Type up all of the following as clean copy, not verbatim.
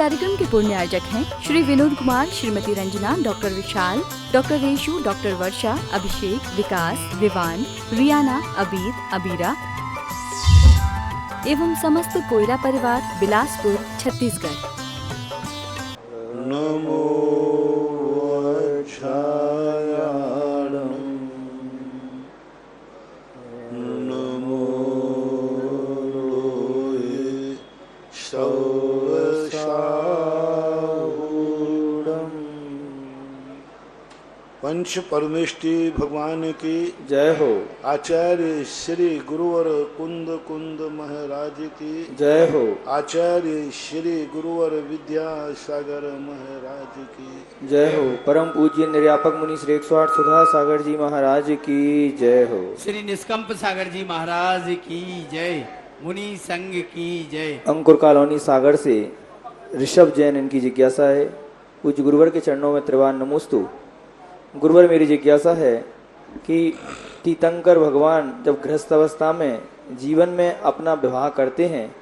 कार्यक्रम के पूर्ण आयोजक हैं श्री विनोद कुमार, श्रीमती रंजना, डॉक्टर विशाल, डॉक्टर रेशु, डॉक्टर वर्षा, अभिषेक, विकास, विवान, रियाना, अबीद, अबीरा एवं समस्त कोयरा परिवार, बिलासपुर, छत्तीसगढ़। नमो पंच परमेष्टि भगवान की जय हो। आचार्य श्री गुरुवर कुंद कुंद महाराज की जय हो। आचार्य श्री गुरुवर विद्यासागर महाराज की जय हो। परम पूज्य निर्यापक मुनि श्री 108 सुधा सागर जी महाराज की जय हो। श्री निष्कंप सागर जी महाराज की जय। मुनि संघ की जय। अंकुर कॉलोनी सागर से ऋषभ जैन इनकी जिज्ञासा है। पूज्य गुरुवर के चरणों में त्रिवान नमोस्तु। गुरुवर, मेरी जिज्ञासा है कि तीर्थंकर भगवान जब गृहस्थ अवस्था में जीवन में अपना विवाह करते हैं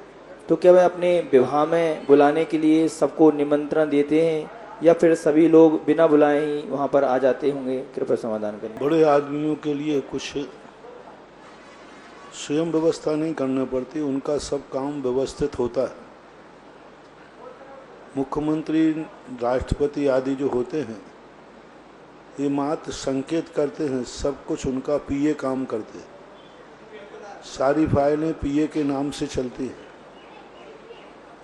तो क्या वह अपने विवाह में बुलाने के लिए सबको निमंत्रण देते हैं या फिर सभी लोग बिना बुलाए ही वहाँ पर आ जाते होंगे? कृपया समाधान करें। बड़े आदमियों के लिए कुछ स्वयं व्यवस्था नहीं करना पड़ती, उनका सब काम व्यवस्थित होता है। मुख्यमंत्री, राष्ट्रपति आदि जो होते हैं ये मात्र संकेत करते हैं, सब कुछ उनका पीए काम करते हैं। सारी फाइलें पीए के नाम से चलती हैं।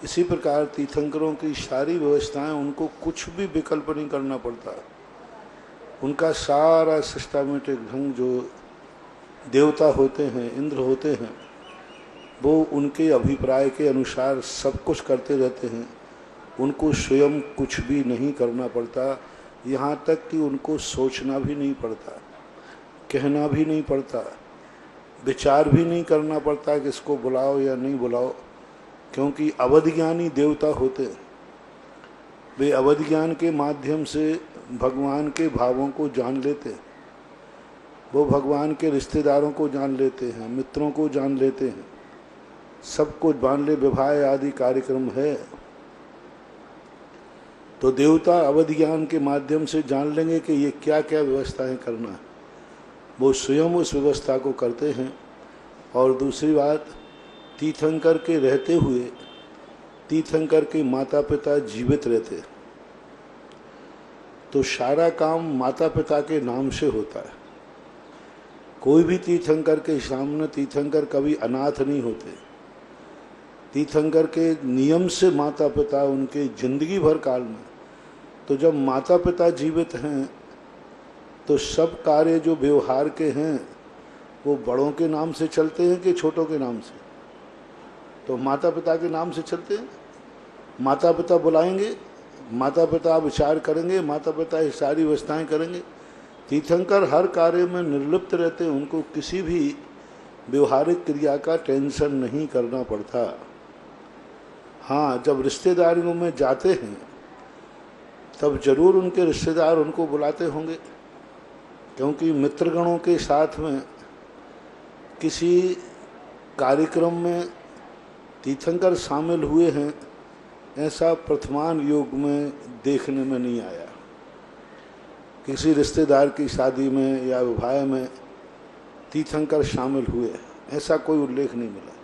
इसी प्रकार तीर्थंकरों की सारी व्यवस्थाएं उनको कुछ भी विकल्प नहीं करना पड़ता। उनका सारा सिस्टमेटिक ढंग जो देवता होते हैं, इंद्र होते हैं, वो उनके अभिप्राय के अनुसार सब कुछ करते रहते हैं। उनको स्वयं कुछ भी नहीं करना पड़ता, यहाँ तक कि उनको सोचना भी नहीं पड़ता, कहना भी नहीं पड़ता, विचार भी नहीं करना पड़ता कि इसको बुलाओ या नहीं बुलाओ, क्योंकि अवध ज्ञानी देवता होते हैं। वे अवध ज्ञान के माध्यम से भगवान के भावों को जान लेते हैं। वो भगवान के रिश्तेदारों को जान लेते हैं, मित्रों को जान लेते हैं, सब कुछ बांधले विवाह आदि कार्यक्रम है तो देवता अवध ज्ञान के माध्यम से जान लेंगे कि ये क्या क्या व्यवस्थाएं करना है। वो स्वयं उस व्यवस्था को करते हैं। और दूसरी बात, तीर्थंकर के रहते हुए तीर्थंकर के माता पिता जीवित रहते तो सारा काम माता पिता के नाम से होता है। कोई भी तीर्थंकर के सामने तीर्थंकर कभी अनाथ नहीं होते। तीर्थंकर के नियम से माता पिता उनके जिंदगी भर काल में, तो जब माता पिता जीवित हैं तो सब कार्य जो व्यवहार के हैं वो बड़ों के नाम से चलते हैं कि छोटों के नाम से? तो माता पिता के नाम से चलते हैं। माता पिता बुलाएंगे, माता पिता विचार करेंगे, माता पिता ये सारी व्यवस्थाएं करेंगे। तीर्थंकर हर कार्य में निर्लिप्त रहते हैं, उनको किसी भी व्यवहारिक क्रिया का टेंशन नहीं करना पड़ता। हाँ, जब रिश्तेदारियों में जाते हैं तब जरूर उनके रिश्तेदार उनको बुलाते होंगे, क्योंकि मित्रगणों के साथ में किसी कार्यक्रम में तीर्थंकर शामिल हुए हैं ऐसा वर्तमान युग में देखने में नहीं आया। किसी रिश्तेदार की शादी में या विवाह में तीर्थंकर शामिल हुए ऐसा कोई उल्लेख नहीं मिला।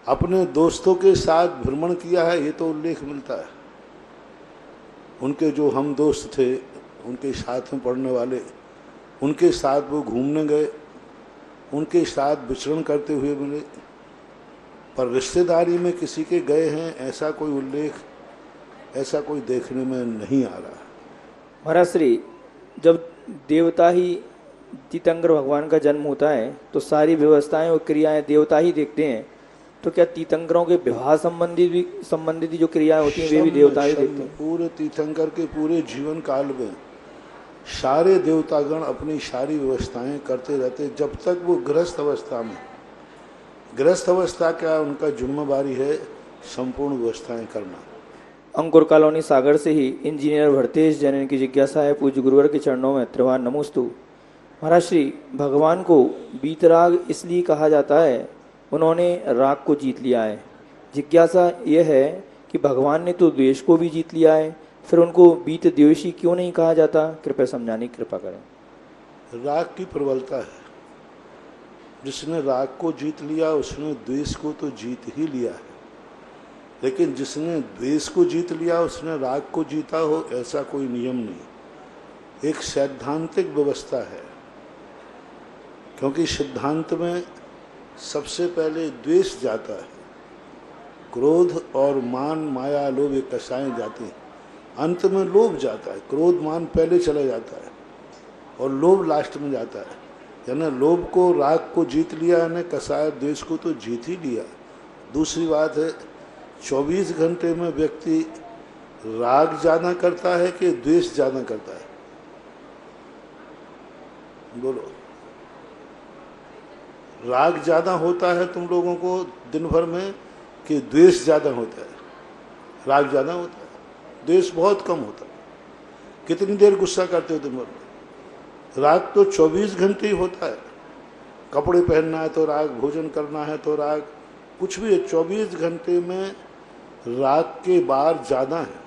अपने दोस्तों के साथ भ्रमण किया है ये तो उल्लेख मिलता है। उनके जो हम दोस्त थे, उनके साथ में पढ़ने वाले, उनके साथ वो घूमने गए, उनके साथ विचरण करते हुए मिले, पर रिश्तेदारी में किसी के गए हैं ऐसा कोई उल्लेख, ऐसा कोई देखने में नहीं आ रहा। महाराज श्री, जब देवता ही तीर्थंकर भगवान का जन्म होता है तो सारी व्यवस्थाएं और क्रियाएं देवता ही देखते हैं, तो क्या तीर्थंकरों के विवाह संबंधित जो क्रियाएं होती हैं वे भी देवता ही देखते हैं? पूरे तीर्थंकर के पूरे जीवन काल में सारे देवतागण अपनी सारी व्यवस्थाएं करते रहते जब तक वो गृहस्थ अवस्था में। गृहस्थ अवस्था क्या उनका जिम्मेवारी है संपूर्ण व्यवस्थाएं करना। अंकुर कॉलोनी सागर से ही इंजीनियर भरतेश जैन की जिज्ञासा है। पूज्य गुरुवर के चरणों में त्रिवान नमोस्तु। महाराज श्री, भगवान को बीतराग इसलिए कहा जाता है, उन्होंने राग को जीत लिया है। जिज्ञासा यह है कि भगवान ने तो द्वेष को भी जीत लिया है, फिर उनको बीत द्वेषी क्यों नहीं कहा जाता? कृपया समझाने की कृपा करें। राग की प्रबलता है। जिसने राग को जीत लिया उसने द्वेष को तो जीत ही लिया है, लेकिन जिसने द्वेष को जीत लिया उसने राग को जीता हो, ऐसा कोई नियम नहीं। एक सैद्धांतिक व्यवस्था है, क्योंकि सिद्धांत में सबसे पहले द्वेष जाता है, क्रोध और मान, माया, लोभ ये कषाएं जाती हैं, अंत में लोभ जाता है। क्रोध, मान पहले चला जाता है और लोभ लास्ट में जाता है। यानी लोभ को, राग को जीत लिया, यानी कषाय द्वेष को तो जीत ही लिया। दूसरी बात है, 24 घंटे में व्यक्ति राग ज्यादा करता है कि द्वेष ज्यादा करता है? बोलो। राग ज्यादा होता है तुम लोगों को दिन भर में कि द्वेष ज्यादा होता है? राग ज्यादा होता है, द्वेष बहुत कम होता है। कितनी देर गुस्सा करते हो दिन भर में? राग तो 24 घंटे ही होता है। कपड़े पहनना है तो राग, भोजन करना है तो राग, कुछ भी है। 24 घंटे में राग के बार ज्यादा है,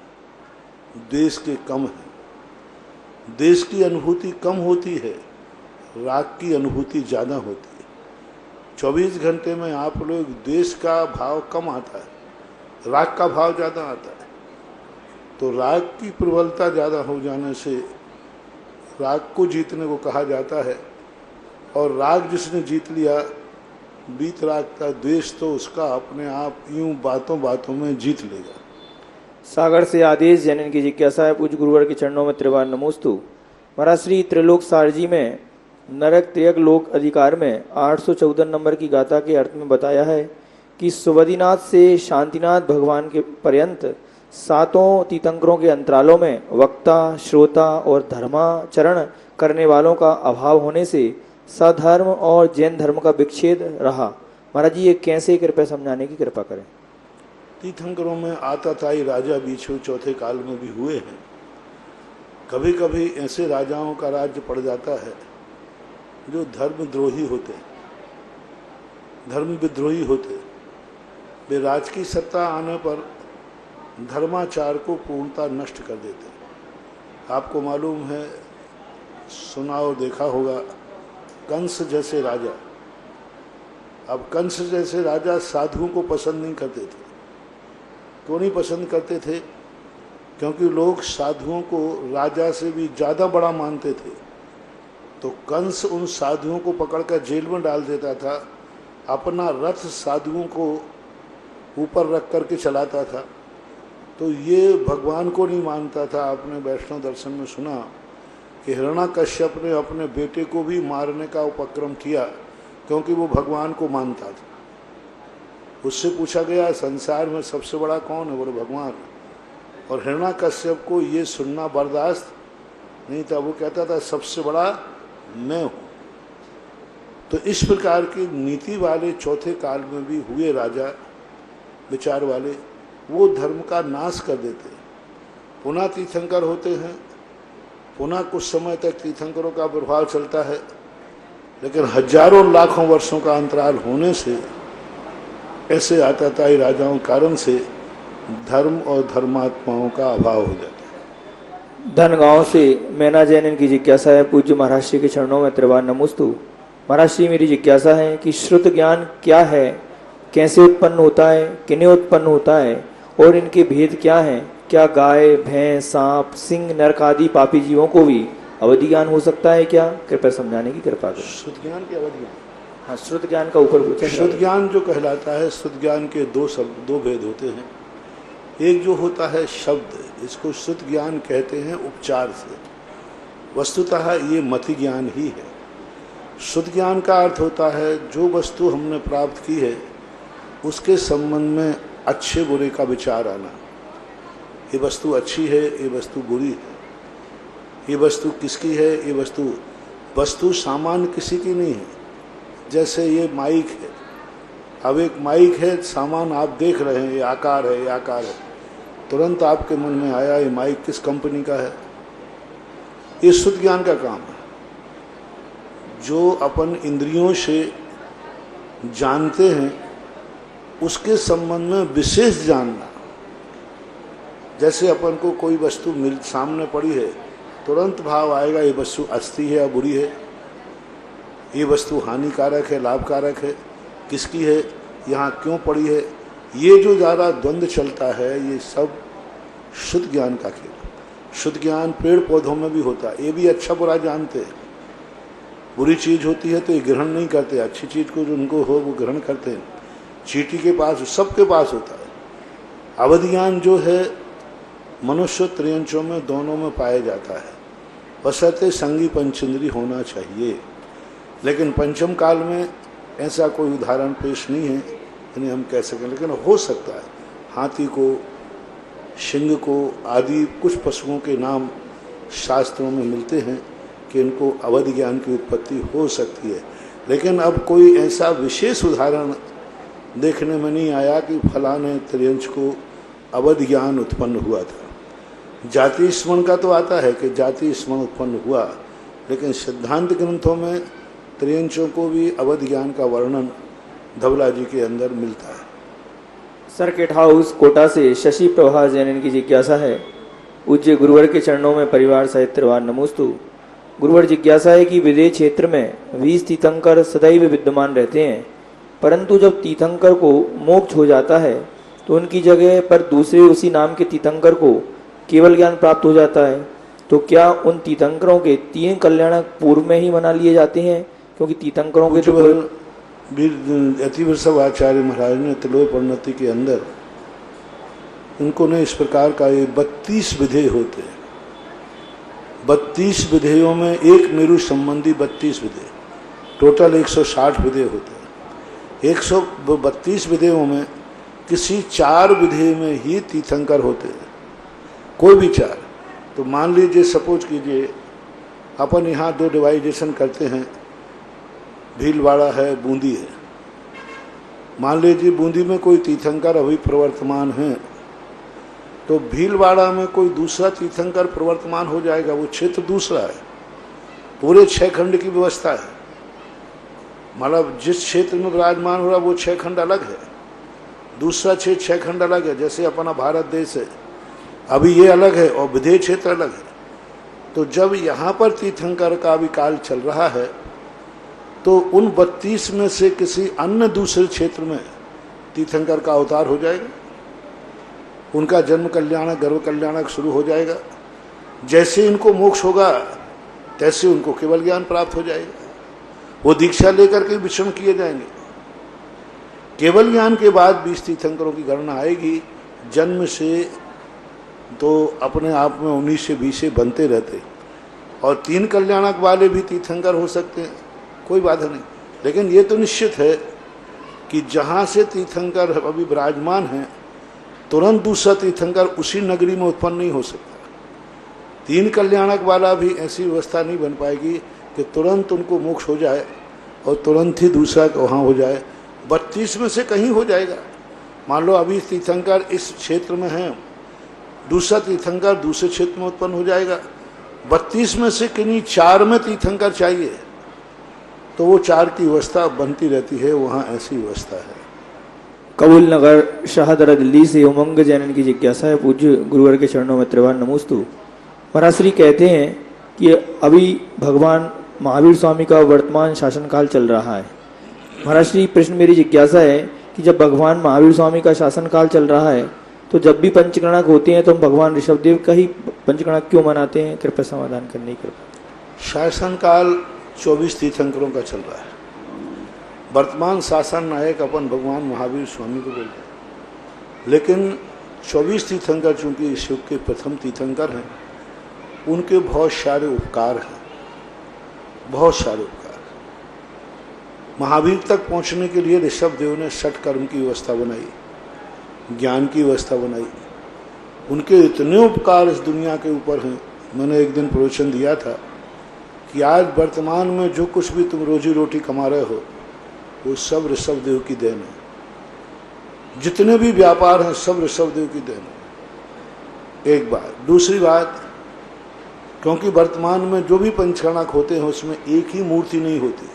द्वेष के कम है। द्वेष की अनुभूति कम होती है, राग की अनुभूति ज्यादा होती है। 24 घंटे में आप लोग द्वेष का भाव कम आता है, राग का भाव ज्यादा आता है। तो राग की प्रबलता ज्यादा हो जाने से राग को जीतने को कहा जाता है। और राग जिसने जीत लिया, बीत राग का द्वेष तो उसका अपने आप यूं बातों बातों में जीत लेगा। सागर से आदेश जैन की जिज्ञासा है, पूज्य गुरुवर के चरणों में त्रिवार नमोस्तु। महाराज श्री त्रिलोक सारजी में नरक त्रियक लोक अधिकार में 814 नंबर की गाथा के अर्थ में बताया है कि सुवदिनाथ से शांतिनाथ भगवान के पर्यंत 7 तीर्थंकरों के अंतरालों में वक्ता, श्रोता और धर्माचरण करने वालों का अभाव होने से सधर्म और जैन धर्म का विच्छेद रहा। महाराज जी ये कैसे, कृपया समझाने की कृपा करें। तीर्थंकरों में आताताई राजा बीच में चौथे काल में भी हुए हैं। कभी कभी ऐसे राजाओं का राज्य पड़ जाता है जो धर्मद्रोही होते, धर्म विद्रोही होते। वे राज की सत्ता आने पर धर्माचार को पूर्णतः नष्ट कर देते। आपको मालूम है, सुना और देखा होगा, कंस जैसे राजा। अब कंस जैसे राजा साधुओं को पसंद नहीं करते थे। क्यों नहीं पसंद करते थे? क्योंकि लोग साधुओं को राजा से भी ज्यादा बड़ा मानते थे। तो कंस उन साधुओं को पकड़कर जेल में डाल देता था, अपना रथ साधुओं को ऊपर रख करके चलाता था। तो ये भगवान को नहीं मानता था। आपने वैष्णव दर्शन में सुना कि हिरण्याकश्यप ने अपने बेटे को भी मारने का उपक्रम किया, क्योंकि वो भगवान को मानता था। उससे पूछा गया संसार में सबसे बड़ा कौन है? बोले भगवान। और हिरण्याकश्यप को ये सुनना बर्दाश्त नहीं था। वो कहता था सबसे बड़ा मैं हूँ। तो इस प्रकार की नीति वाले चौथे काल में भी हुए राजा, विचार वाले, वो धर्म का नाश कर देते। पुनः तीर्थंकर होते हैं, पुनः कुछ समय तक तीर्थंकरों का प्रभाव चलता है, लेकिन हजारों लाखों वर्षों का अंतराल होने से ऐसे आताताई राजाओं के कारण से धर्म और धर्मात्माओं का अभाव हो जाता है। धन गांव से मैना जैन की जिज्ञासा है, पूज्य महाराज श्री के चरणों में त्रिवार नमोस्तु। महाराज श्री मेरी जिज्ञासा है कि श्रुत ज्ञान क्या है, कैसे उत्पन्न होता है, किन्हें उत्पन्न होता है और इनके भेद क्या हैं? क्या गाय, भैंस, सांप, सिंह, नरक आदि पापी जीवों को भी अवधि ज्ञान हो सकता है क्या? कृपया समझाने की कृपा करें। शुद्ध ज्ञान की अवधि? हाँ, श्रुत ज्ञान का ऊपर पूछा। शुद्ध ज्ञान जो कहलाता है, शुद्ध ज्ञान के दो भेद होते हैं। एक जो होता है शब्द, इसको शुद्ध ज्ञान कहते हैं उपचार से। वस्तुतः ये मति ज्ञान ही है। शुद्ध ज्ञान का अर्थ होता है जो वस्तु हमने प्राप्त की है उसके संबंध में अच्छे बुरे का विचार आना। ये वस्तु अच्छी है, ये वस्तु बुरी है, ये वस्तु किसकी है, ये वस्तु सामान्य किसी की नहीं है। जैसे ये माइक है, अब एक माइक है, सामान आप देख रहे हैं, ये आकार है, ये आकार है, तुरंत आपके मन में आया ये माइक किस कंपनी का है। ये शुद्ध ज्ञान का काम है। जो अपन इंद्रियों से जानते हैं उसके संबंध में विशेष जानना, जैसे अपन को कोई वस्तु मिल सामने पड़ी है, तुरंत भाव आएगा ये वस्तु अच्छी है या बुरी है, ये वस्तु हानिकारक है लाभकारक है, किसकी है, यहाँ क्यों पड़ी है। ये जो ज़्यादा द्वंद्व चलता है ये सब शुद्ध ज्ञान का खेल। शुद्ध ज्ञान पेड़ पौधों में भी होता है, ये भी अच्छा बुरा जानते हैं। बुरी चीज़ होती है तो ये ग्रहण नहीं करते, अच्छी चीज़ को जो उनको हो वो ग्रहण करते हैं। चींटी के पास, सबके पास होता है। अवध ज्ञान जो है मनुष्य त्रियंचों में दोनों में पाया जाता है, बशर्ते संगी पंचेंद्री होना चाहिए। लेकिन पंचम काल में ऐसा कोई उदाहरण पेश नहीं है यानी हम कह सकें, लेकिन हो सकता है। हाथी को, सिंह को आदि कुछ पशुओं के नाम शास्त्रों में मिलते हैं कि इनको अवध ज्ञान की उत्पत्ति हो सकती है। लेकिन अब कोई ऐसा विशेष उदाहरण देखने में नहीं आया कि फलाने त्रियंच को अवध ज्ञान उत्पन्न हुआ था। जाति स्मरण का तो आता है कि जाति स्मरण उत्पन्न हुआ, लेकिन सिद्धांत ग्रंथों में त्रियंचों को भी अवध ज्ञान का वर्णन धवला जी के अंदर मिलता है। सर्किट हाउस कोटा से शशि प्रभा जैन की जिज्ञासा है, पूज्य गुरुवर के चरणों में परिवार सहित त्रिवार नमोस्तु। गुरुवर जिज्ञासा है कि विदेह क्षेत्र में 20 तीर्थंकर सदैव विद्यमान रहते हैं, परंतु जब तीर्थंकर को मोक्ष हो जाता है तो उनकी जगह पर दूसरे उसी नाम के तीर्थंकर को केवल ज्ञान प्राप्त हो जाता है। तो क्या उन तीर्थंकरों के 3 कल्याणक पूर्व में ही मना लिए जाते हैं? क्योंकि तीर्थंकरों के तो अतिवृषभ आचार्य महाराज ने त्रिलोक परिणति के अंदर इनको ने इस प्रकार का ये 32 विधेय होते हैं। 32 विधेयों में एक मेरु संबंधी 32 विधेय, टोटल 160 विधेय होते हैं। 132 विधेयों में किसी 4 विधेय में ही तीर्थंकर होते हैं, कोई भी 4। तो मान लीजिए, सपोज कीजिए अपन यहाँ 2 डिवाइडेशन करते हैं, भीलवाड़ा है, बूंदी है। मान लीजिए बूंदी में कोई तीर्थंकर अभी प्रवर्तमान है, तो भीलवाड़ा में कोई दूसरा तीर्थंकर प्रवर्तमान हो जाएगा, वो क्षेत्र दूसरा है। पूरे 6 खंड की व्यवस्था है, मतलब जिस क्षेत्र में विराजमान हो रहा वो 6 खंड अलग है, दूसरा क्षेत्र 6 खंड अलग है। जैसे अपना भारत देश है, अभी ये अलग है और विदेह क्षेत्र अलग है। तो जब यहाँ पर तीर्थंकर का अभी काल चल रहा है, तो उन 32 में से किसी अन्य दूसरे क्षेत्र में तीर्थंकर का अवतार हो जाएगा, उनका जन्म कल्याणक गर्भ कल्याणक शुरू हो जाएगा। जैसे इनको मोक्ष होगा तैसे उनको केवल ज्ञान प्राप्त हो जाएगा, वो दीक्षा लेकर के विचरण किए जाएंगे। केवल ज्ञान के बाद 20 तीर्थंकरों की गणना आएगी। जन्म से तो अपने आप में 19 से 20 बनते रहते, और 3 कल्याणक वाले भी तीर्थंकर हो सकते हैं, कोई बाधा नहीं। लेकिन ये तो निश्चित है कि जहाँ से तीर्थंकर अभी विराजमान हैं, तुरंत दूसरा तीर्थंकर उसी नगरी में उत्पन्न नहीं हो सकता। 3 कल्याणक वाला भी ऐसी व्यवस्था नहीं बन पाएगी कि तुरंत उनको मोक्ष हो जाए और तुरंत ही दूसरा वहाँ हो जाए। 32 में से कहीं हो जाएगा। मान लो अभी तीर्थंकर इस क्षेत्र में है, दूसरा तीर्थंकर दूसरे क्षेत्र में उत्पन्न हो जाएगा। 32 में से किन्हीं 4 में तीर्थंकर चाहिए, तो वो 4 की व्यवस्था बनती रहती है, वहाँ ऐसी व्यवस्था है। कबूल नगर शाहदरा दिल्ली से उमंग जैन की जिज्ञासा है, पूज्य गुरुवर के चरणों में त्रिवार नमोस्तु। महाराज श्री कहते हैं कि अभी भगवान महावीर स्वामी का वर्तमान शासनकाल चल रहा है। महाराज श्री, प्रश्न मेरी जिज्ञासा है कि जब भगवान महावीर स्वामी का शासनकाल चल रहा है, तो जब भी पंचगणक होते हैं तो हम भगवान ऋषभदेव का ही पंचगणक क्यों मनाते हैं? कृपया समाधान करने की कृपा। शासनकाल 24 तीर्थंकरों का चल रहा है। वर्तमान शासन नायक अपन भगवान महावीर स्वामी को बोलते हैं, लेकिन 24 तीर्थंकर चूंकि इस युग के प्रथम तीर्थंकर हैं, उनके बहुत सारे उपकार हैं, बहुत सारे उपकार। महावीर तक पहुंचने के लिए ऋषभदेव ने 6 कर्म की व्यवस्था बनाई, ज्ञान की व्यवस्था बनाई। उनके इतने उपकार इस दुनिया के ऊपर हैं। मैंने एक दिन प्रवचन दिया था कि आज वर्तमान में जो कुछ भी तुम रोजी रोटी कमा रहे हो, वो सब ऋषभदेव की देन है। जितने भी व्यापार हैं सब ऋषभदेव की देन है, एक बात। दूसरी बात, क्योंकि वर्तमान में जो भी पंचगणक होते हैं उसमें एक ही मूर्ति नहीं होती।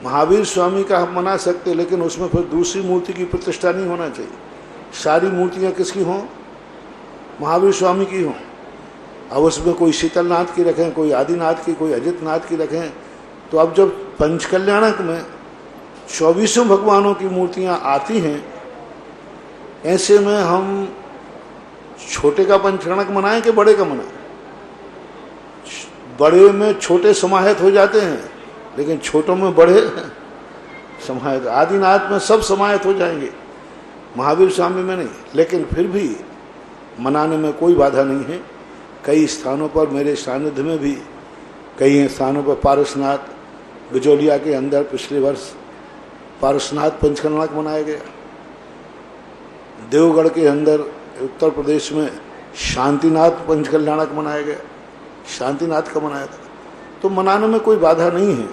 महावीर स्वामी का हम मना सकते, लेकिन उसमें फिर दूसरी मूर्ति की प्रतिष्ठा नहीं होना चाहिए। सारी मूर्तियां किसकी हों? महावीर स्वामी की हों। अब उसमें कोई शीतलनाथ की रखें, कोई आदिनाथ की, कोई अजितनाथ की रखें। तो अब जब पंचकल्याणक में 24 भगवानों की मूर्तियां आती हैं, ऐसे में हम छोटे का पंचकल्याणक मनाएं कि बड़े का मनाएं? बड़े में छोटे समाहित हो जाते हैं, लेकिन छोटों में बड़े समाहित, आदिनाथ में सब समाहित हो जाएंगे, महावीर स्वामी में नहीं। लेकिन फिर भी मनाने में कोई बाधा नहीं है। कई स्थानों पर, मेरे सानिध्य में भी कई स्थानों पर पारसनाथ, बिजोलिया के अंदर पिछले वर्ष पारसनाथ पंचकल्याणक मनाया गया। देवगढ़ के अंदर उत्तर प्रदेश में शांतिनाथ पंचकल्याणक मनाया गया, शांतिनाथ का मनाया था। तो मनाने में कोई बाधा नहीं है,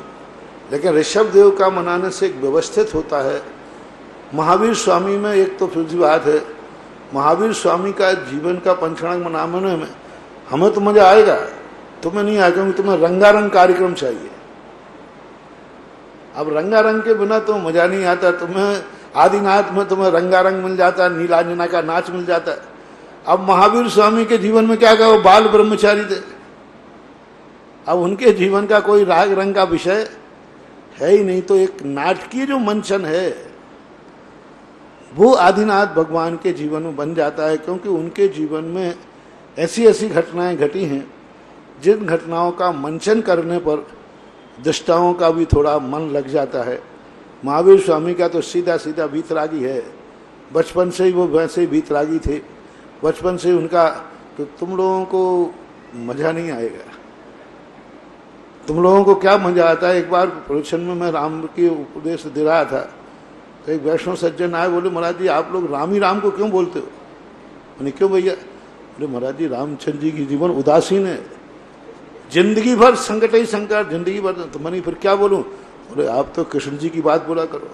लेकिन ऋषभ देव का मनाने से एक व्यवस्थित होता है। महावीर स्वामी में एक तो फिर बात है, महावीर स्वामी का जीवन का पंचकल्याणक मनाने में हमें तो मजा आएगा, तुम्हें नहीं आएगा, क्योंकि तुम्हें रंगारंग कार्यक्रम चाहिए। अब रंगारंग के बिना तो मजा नहीं आता। तुम्हें आदिनाथ में तुम्हें रंगारंग मिल जाता है, नीलांजना का नाच मिल जाता है। अब महावीर स्वामी के जीवन में क्या कहा, बाल ब्रह्मचारी थे। अब उनके जीवन का कोई राग रंग का विषय है ही नहीं। तो एक नाटकीय जो मंचन है वो आदिनाथ भगवान के जीवन में बन जाता है, क्योंकि उनके जीवन में ऐसी ऐसी घटनाएं घटी हैं जिन घटनाओं का मंचन करने पर दृष्टाओं का भी थोड़ा मन लग जाता है। महावीर स्वामी का तो सीधा सीधा वीतरागी है, बचपन से ही वो वैसे ही वीतरागी थे। बचपन से उनका, तो तुम लोगों को मजा नहीं आएगा। तुम लोगों को क्या मजा आता है? एक बार प्रवचन में मैं राम की उपदेश दे रहा था, तो एक वैष्णव सज्जन आए, बोले महाराज जी आप लोग राम ही राम को क्यों बोलते हो? मैंने क्यों भैया? बोले महाराज जी रामचंद्र जी की जीवन उदासीन है, जिंदगी भर संकट ही संकट, जिंदगी भर। तो मैंने फिर क्या बोलूं? बोले आप तो कृष्ण जी की बात बोला करो,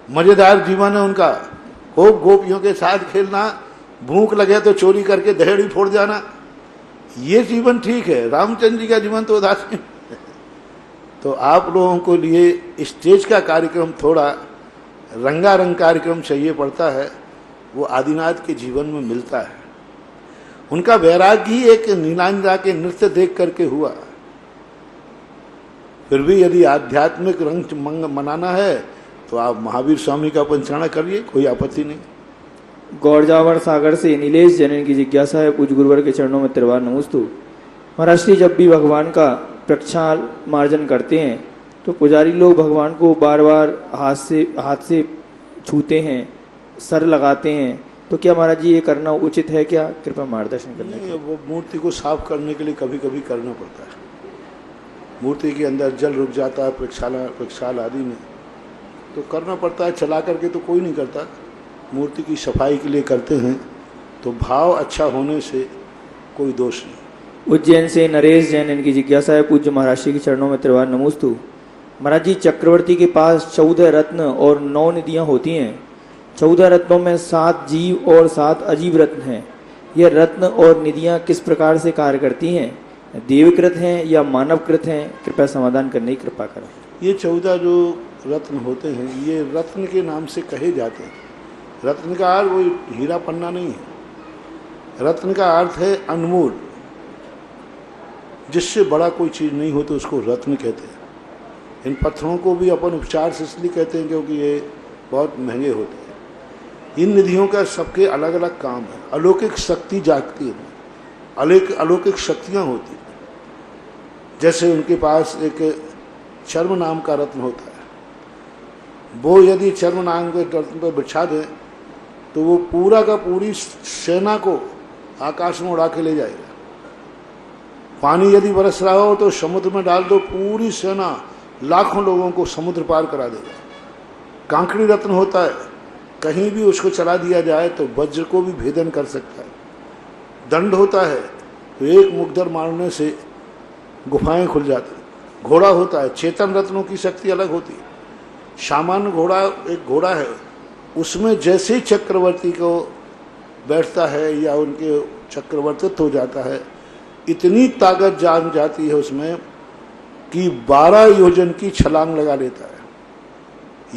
मजेदार जीवन है उनका, खूब गोपियों के साथ खेलना, भूख लगे तो चोरी करके दहेड़ी फोड़ जाना, ये जीवन ठीक है। रामचंद्र जी का जीवन तो उदासीन। तो आप लोगों को लिए स्टेज का कार्यक्रम थोड़ा रंगारंग कार्यक्रम चाहिए पड़ता है, वो आदिनाथ के जीवन में मिलता है। उनका वैराग्य ही एक नीलांजना के नृत्य देख करके हुआ। फिर भी यदि आध्यात्मिक रंग मनाना है तो आप महावीर स्वामी का पंचकल्याण करिए, कोई आपत्ति नहीं। गौरजावर सागर से नीलेश जैन की जिज्ञासा है, पूज्य गुरुवर के चरणों में त्रिवार नमोस्तु। महाराज श्री जब भी भगवान का प्रक्षाल मार्जन करते हैं तो पुजारी लोग भगवान को बार बार हाथ से छूते हैं, सर लगाते हैं, तो क्या महाराज जी ये करना उचित है क्या? कृपया मार्गदर्शन करने के लिए। वो मूर्ति को साफ करने के लिए कभी कभी करना पड़ता है। मूर्ति के अंदर जल रुक जाता है प्रक्षाल आदि में, तो करना पड़ता है। चला करके तो कोई नहीं करता, मूर्ति की सफाई के लिए करते हैं, तो भाव अच्छा होने से कोई दोष नहीं। उज्जैन से नरेश जैन इनकी जिज्ञासा है, पूज्य महाराज श्री के चरणों में त्रिवार नमोस्तु। महाराज जी चक्रवर्ती के पास 14 रत्न और 9 निधियां होती हैं। 14 रत्नों में 7 जीव और 7 अजीव रत्न हैं। यह रत्न और निधियां किस प्रकार से कार्य करती हैं? देवकृत हैं या मानवकृत हैं? कृपया समाधान करने की कृपा करें। ये 14 जो रत्न होते हैं, ये रत्न के नाम से कहे जाते हैं। रत्न का अर्थ वो हीरा पन्ना नहीं है। रत्न का अर्थ है अनमोल, जिससे बड़ा कोई चीज़ नहीं हो तो उसको रत्न कहते हैं। इन पत्थरों को भी अपन उपचार से इसलिए कहते हैं क्योंकि ये बहुत महंगे होते हैं। इन निधियों का सबके अलग अलग काम है। अलौकिक शक्ति जागती है, अलौकिक शक्तियाँ होती हैं। जैसे उनके पास एक चर्म नाम का रत्न होता है, वो यदि चर्म नाम के रत्न पर बिछा दें तो वो पूरा का पूरी सेना को आकाश में उड़ा के ले जाएगा। पानी यदि बरस रहा हो तो समुद्र में डाल दो, पूरी सेना लाखों लोगों को समुद्र पार करा देगा। कांकड़ी रत्न होता है, कहीं भी उसको चला दिया जाए तो वज्र को भी भेदन कर सकता है। दंड होता है, तो एक मुकदर मारने से गुफाएं खुल जाती। घोड़ा होता है, चेतन रत्नों की शक्ति अलग होती है। सामान्य घोड़ा एक घोड़ा है, उसमें जैसे ही चक्रवर्ती को बैठता है या उनके चक्रवर्तित्व हो जाता है, इतनी ताकत जान जाती है उसमें कि 12 योजन की छलांग लगा लेता है।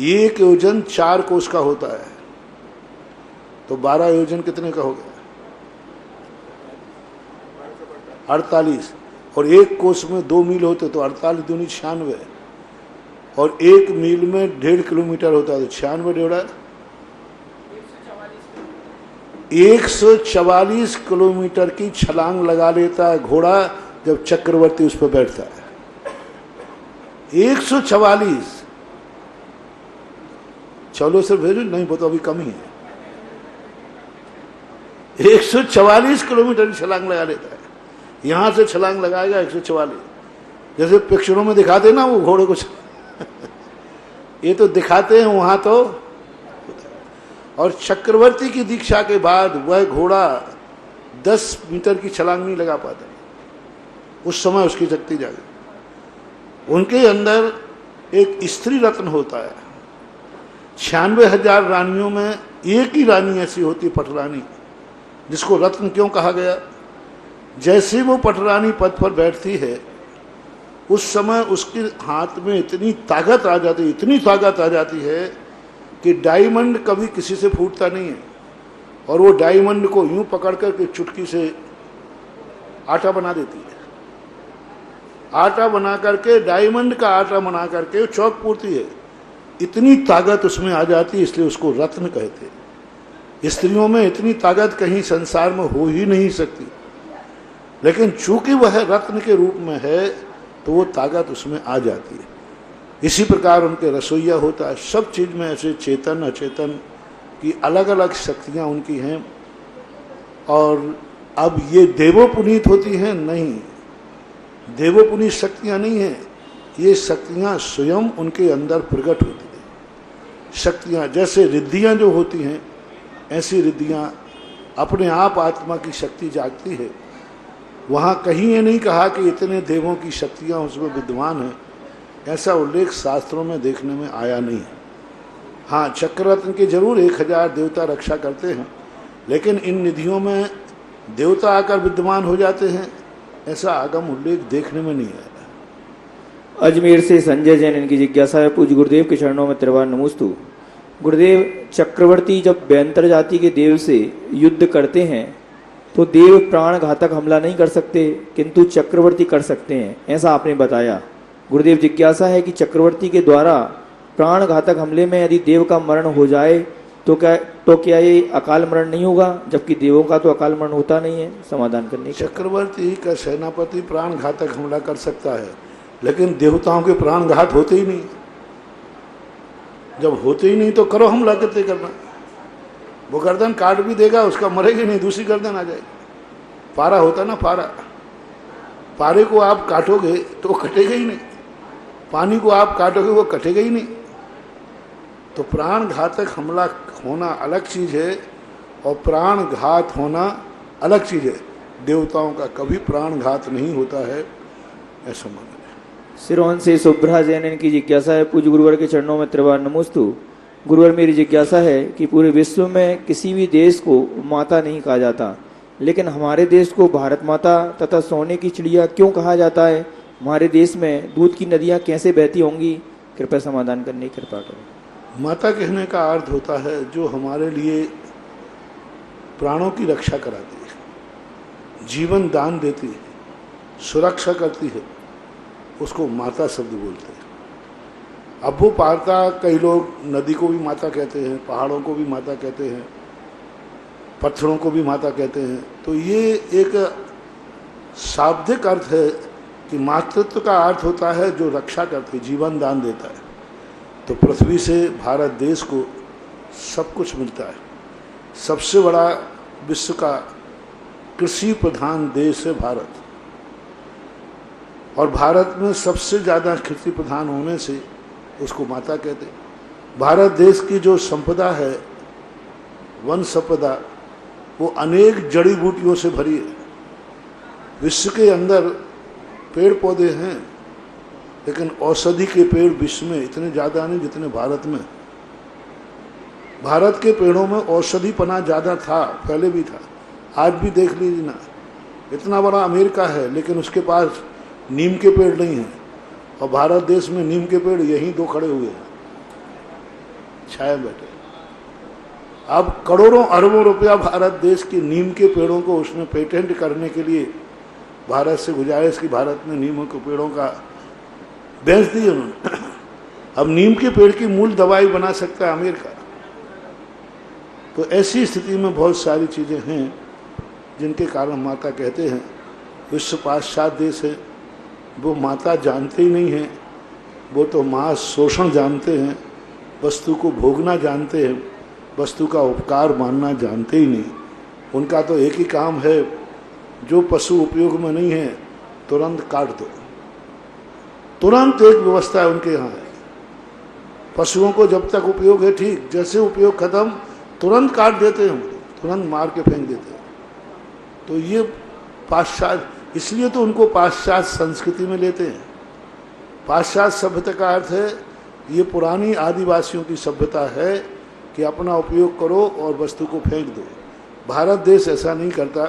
एक योजन 4 कोस का होता है, तो 12 योजन कितने का हो गया? 48, और एक कोस में 2 मील होते तो 48 दूनी 96, और 1 मील में 1.5 किलोमीटर होता है तो 96 डेढ़ा 144 किलोमीटर की छलांग लगा लेता है घोड़ा जब चक्रवर्ती उस पर बैठता है। 144, चलो सर भेजो, नहीं वो तो अभी कम ही है। 144 किलोमीटर की छलांग लगा लेता है। यहां से छलांग लगाएगा 144, जैसे पिक्चरों में दिखाते ना वो घोड़े को ये तो दिखाते हैं वहां तो। और चक्रवर्ती की दीक्षा के बाद वह घोड़ा 10 मीटर की छलांग नहीं लगा पाता। उस समय उसकी शक्ति जागी। उनके अंदर एक स्त्री रत्न होता है। 96,000 रानियों में एक ही रानी ऐसी होती, पटरानी, जिसको रत्न क्यों कहा गया? जैसे वो पटरानी पद पर बैठती है उस समय उसके हाथ में इतनी ताकत आ जाती, इतनी ताकत आ जाती है कि डायमंड कभी किसी से फूटता नहीं है। और वो डायमंड को यूं पकड़ कर के चुटकी से आटा बना देती है। आटा बना करके, डायमंड का आटा बना करके चौक पूरती है। इतनी ताकत उसमें आ जाती है, इसलिए उसको रत्न कहते हैं। स्त्रियों में इतनी ताकत कहीं संसार में हो ही नहीं सकती, लेकिन चूंकि वह रत्न के रूप में है तो वो ताकत उसमें आ जाती है। इसी प्रकार उनके रसोइया होता है। सब चीज में ऐसे चेतन अचेतन की अलग अलग शक्तियां उनकी हैं। और अब ये देवोपुनीत होती हैं? नहीं, देवोपुनीत शक्तियां नहीं हैं। ये शक्तियां स्वयं उनके अंदर प्रकट होती हैं। शक्तियां जैसे रिद्धियां जो होती हैं, ऐसी रिद्धियां अपने आप आत्मा की शक्ति जागती है। वहाँ कहीं ये नहीं कहा कि इतने देवों की शक्तियाँ उसमें विद्वान हैं, ऐसा उल्लेख शास्त्रों में देखने में आया नहीं है। हाँ, चक्ररत्न के जरूर 1000 देवता रक्षा करते हैं, लेकिन इन निधियों में देवता आकर विद्यमान हो जाते हैं, ऐसा आगम उल्लेख देखने में नहीं आया। अजमेर से संजय जैन, इनकी जिज्ञासा है, पूज्य गुरुदेव के चरणों में त्रिवार नमोस्तु। गुरुदेव, चक्रवर्ती जब व्यंतर जाति के देव से युद्ध करते हैं तो देव प्राण घातक हमला नहीं कर सकते, किंतु चक्रवर्ती कर सकते हैं, ऐसा आपने बताया। गुरुदेव, जिज्ञासा है कि चक्रवर्ती के द्वारा प्राण घातक हमले में यदि देव का मरण हो जाए तो क्या ये अकाल मरण नहीं होगा, जबकि देवों का तो अकाल मरण होता नहीं है? समाधान करने का। चक्रवर्ती का सेनापति प्राण घातक हमला कर सकता है, लेकिन देवताओं के प्राण घात होते ही नहीं। जब होते ही नहीं तो करो हमला, कितने करना? वो गर्दन काट भी देगा, उसका मरेगी नहीं, दूसरी गर्दन आ जाएगी। पारा होता ना, पारा, पारे को आप काटोगे तो वो कटेगा ही नहीं, पानी को आप काटोगे वो कटेगा ही नहीं। तो प्राण घातक हमला होना अलग चीज है और प्राण घात होना अलग चीज है। देवताओं का कभी प्राण घात नहीं होता है, ऐसा माना है। सिरोन से शुभ्रा जैन, इनकी जिज्ञासा है, पूज्य गुरुवर के चरणों में त्रिवार नमोस्तु। गुरुवर, मेरी जिज्ञासा है कि पूरे विश्व में किसी भी देश को माता नहीं कहा जाता, लेकिन हमारे देश को भारत माता तथा सोने की चिड़िया क्यों कहा जाता है? हमारे देश में दूध की नदियाँ कैसे बहती होंगी? कृपया समाधान करने की कृपा करें। माता कहने का अर्थ होता है जो हमारे लिए प्राणों की रक्षा कराती है, जीवन दान देती है, सुरक्षा करती है, उसको माता शब्द बोलते हैं। अब वो पाता, कई लोग नदी को भी माता कहते हैं, पहाड़ों को भी माता कहते हैं, पत्थरों को भी माता कहते हैं। तो ये एक शाब्दिक अर्थ है कि मातृत्व का अर्थ होता है जो रक्षा करती, जीवन दान देता है। तो पृथ्वी से भारत देश को सब कुछ मिलता है। सबसे बड़ा विश्व का कृषि प्रधान देश है भारत, और भारत में सबसे ज़्यादा कृषि प्रधान होने से उसको माता कहते हैं। भारत देश की जो संपदा है, वन संपदा, वो अनेक जड़ी बूटियों से भरी है। विश्व के अंदर पेड़ पौधे हैं, लेकिन औषधि के पेड़ विश्व में इतने ज़्यादा नहीं जितने भारत में। भारत के पेड़ों में औषधि पना ज़्यादा था, पहले भी था, आज भी देख लीजिए ना। इतना बड़ा अमेरिका है, लेकिन उसके पास नीम के पेड़ नहीं हैं, और भारत देश में नीम के पेड़ यहीं 2 खड़े हुए हैं, छाया बैठे। अब करोड़ों अरबों रुपया भारत देश के नीम के पेड़ों को उसने पेटेंट करने के लिए भारत से गुजारिश की भारत ने नीम के पेड़ों का बेच दिए उन्होंने। अब नीम के पेड़ की मूल दवाई बना सकता है अमेरिका। तो ऐसी स्थिति में बहुत सारी चीज़ें हैं जिनके कारण माता कहते हैं विश्व पाश्चात्य देश है, वो माता जानते ही नहीं हैं, वो तो माँ शोषण जानते हैं, वस्तु को भोगना जानते हैं, वस्तु का उपकार मानना जानते ही नहीं। उनका तो एक ही काम है, जो पशु उपयोग में नहीं है तुरंत काट दो। तुरंत एक व्यवस्था है उनके यहाँ है, पशुओं को जब तक उपयोग है ठीक, जैसे उपयोग खत्म तुरंत काट देते हैं, तुरंत मार के फेंक देते हैं। तो ये पाश्चात्य, इसलिए तो उनको पाश्चात्य संस्कृति में लेते हैं। पाश्चात्य सभ्यता का अर्थ है ये पुरानी आदिवासियों की सभ्यता है कि अपना उपयोग करो और वस्तु को फेंक दो। भारत देश ऐसा नहीं करता,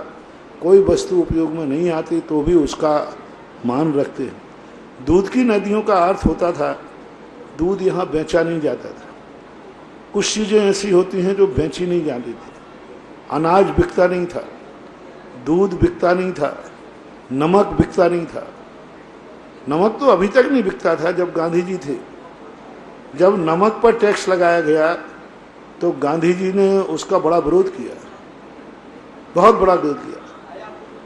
कोई वस्तु उपयोग में नहीं आती तो भी उसका मान रखते हैं। दूध की नदियों का अर्थ होता था दूध यहाँ बेचा नहीं जाता था। कुछ चीज़ें ऐसी होती हैं जो बेची नहीं जाती थी। अनाज बिकता नहीं था, दूध बिकता नहीं था, नमक बिकता नहीं था। नमक तो अभी तक नहीं बिकता था जब गांधी जी थे। जब नमक पर टैक्स लगाया गया तो गांधी जी ने उसका बड़ा विरोध किया, बहुत बड़ा विरोध किया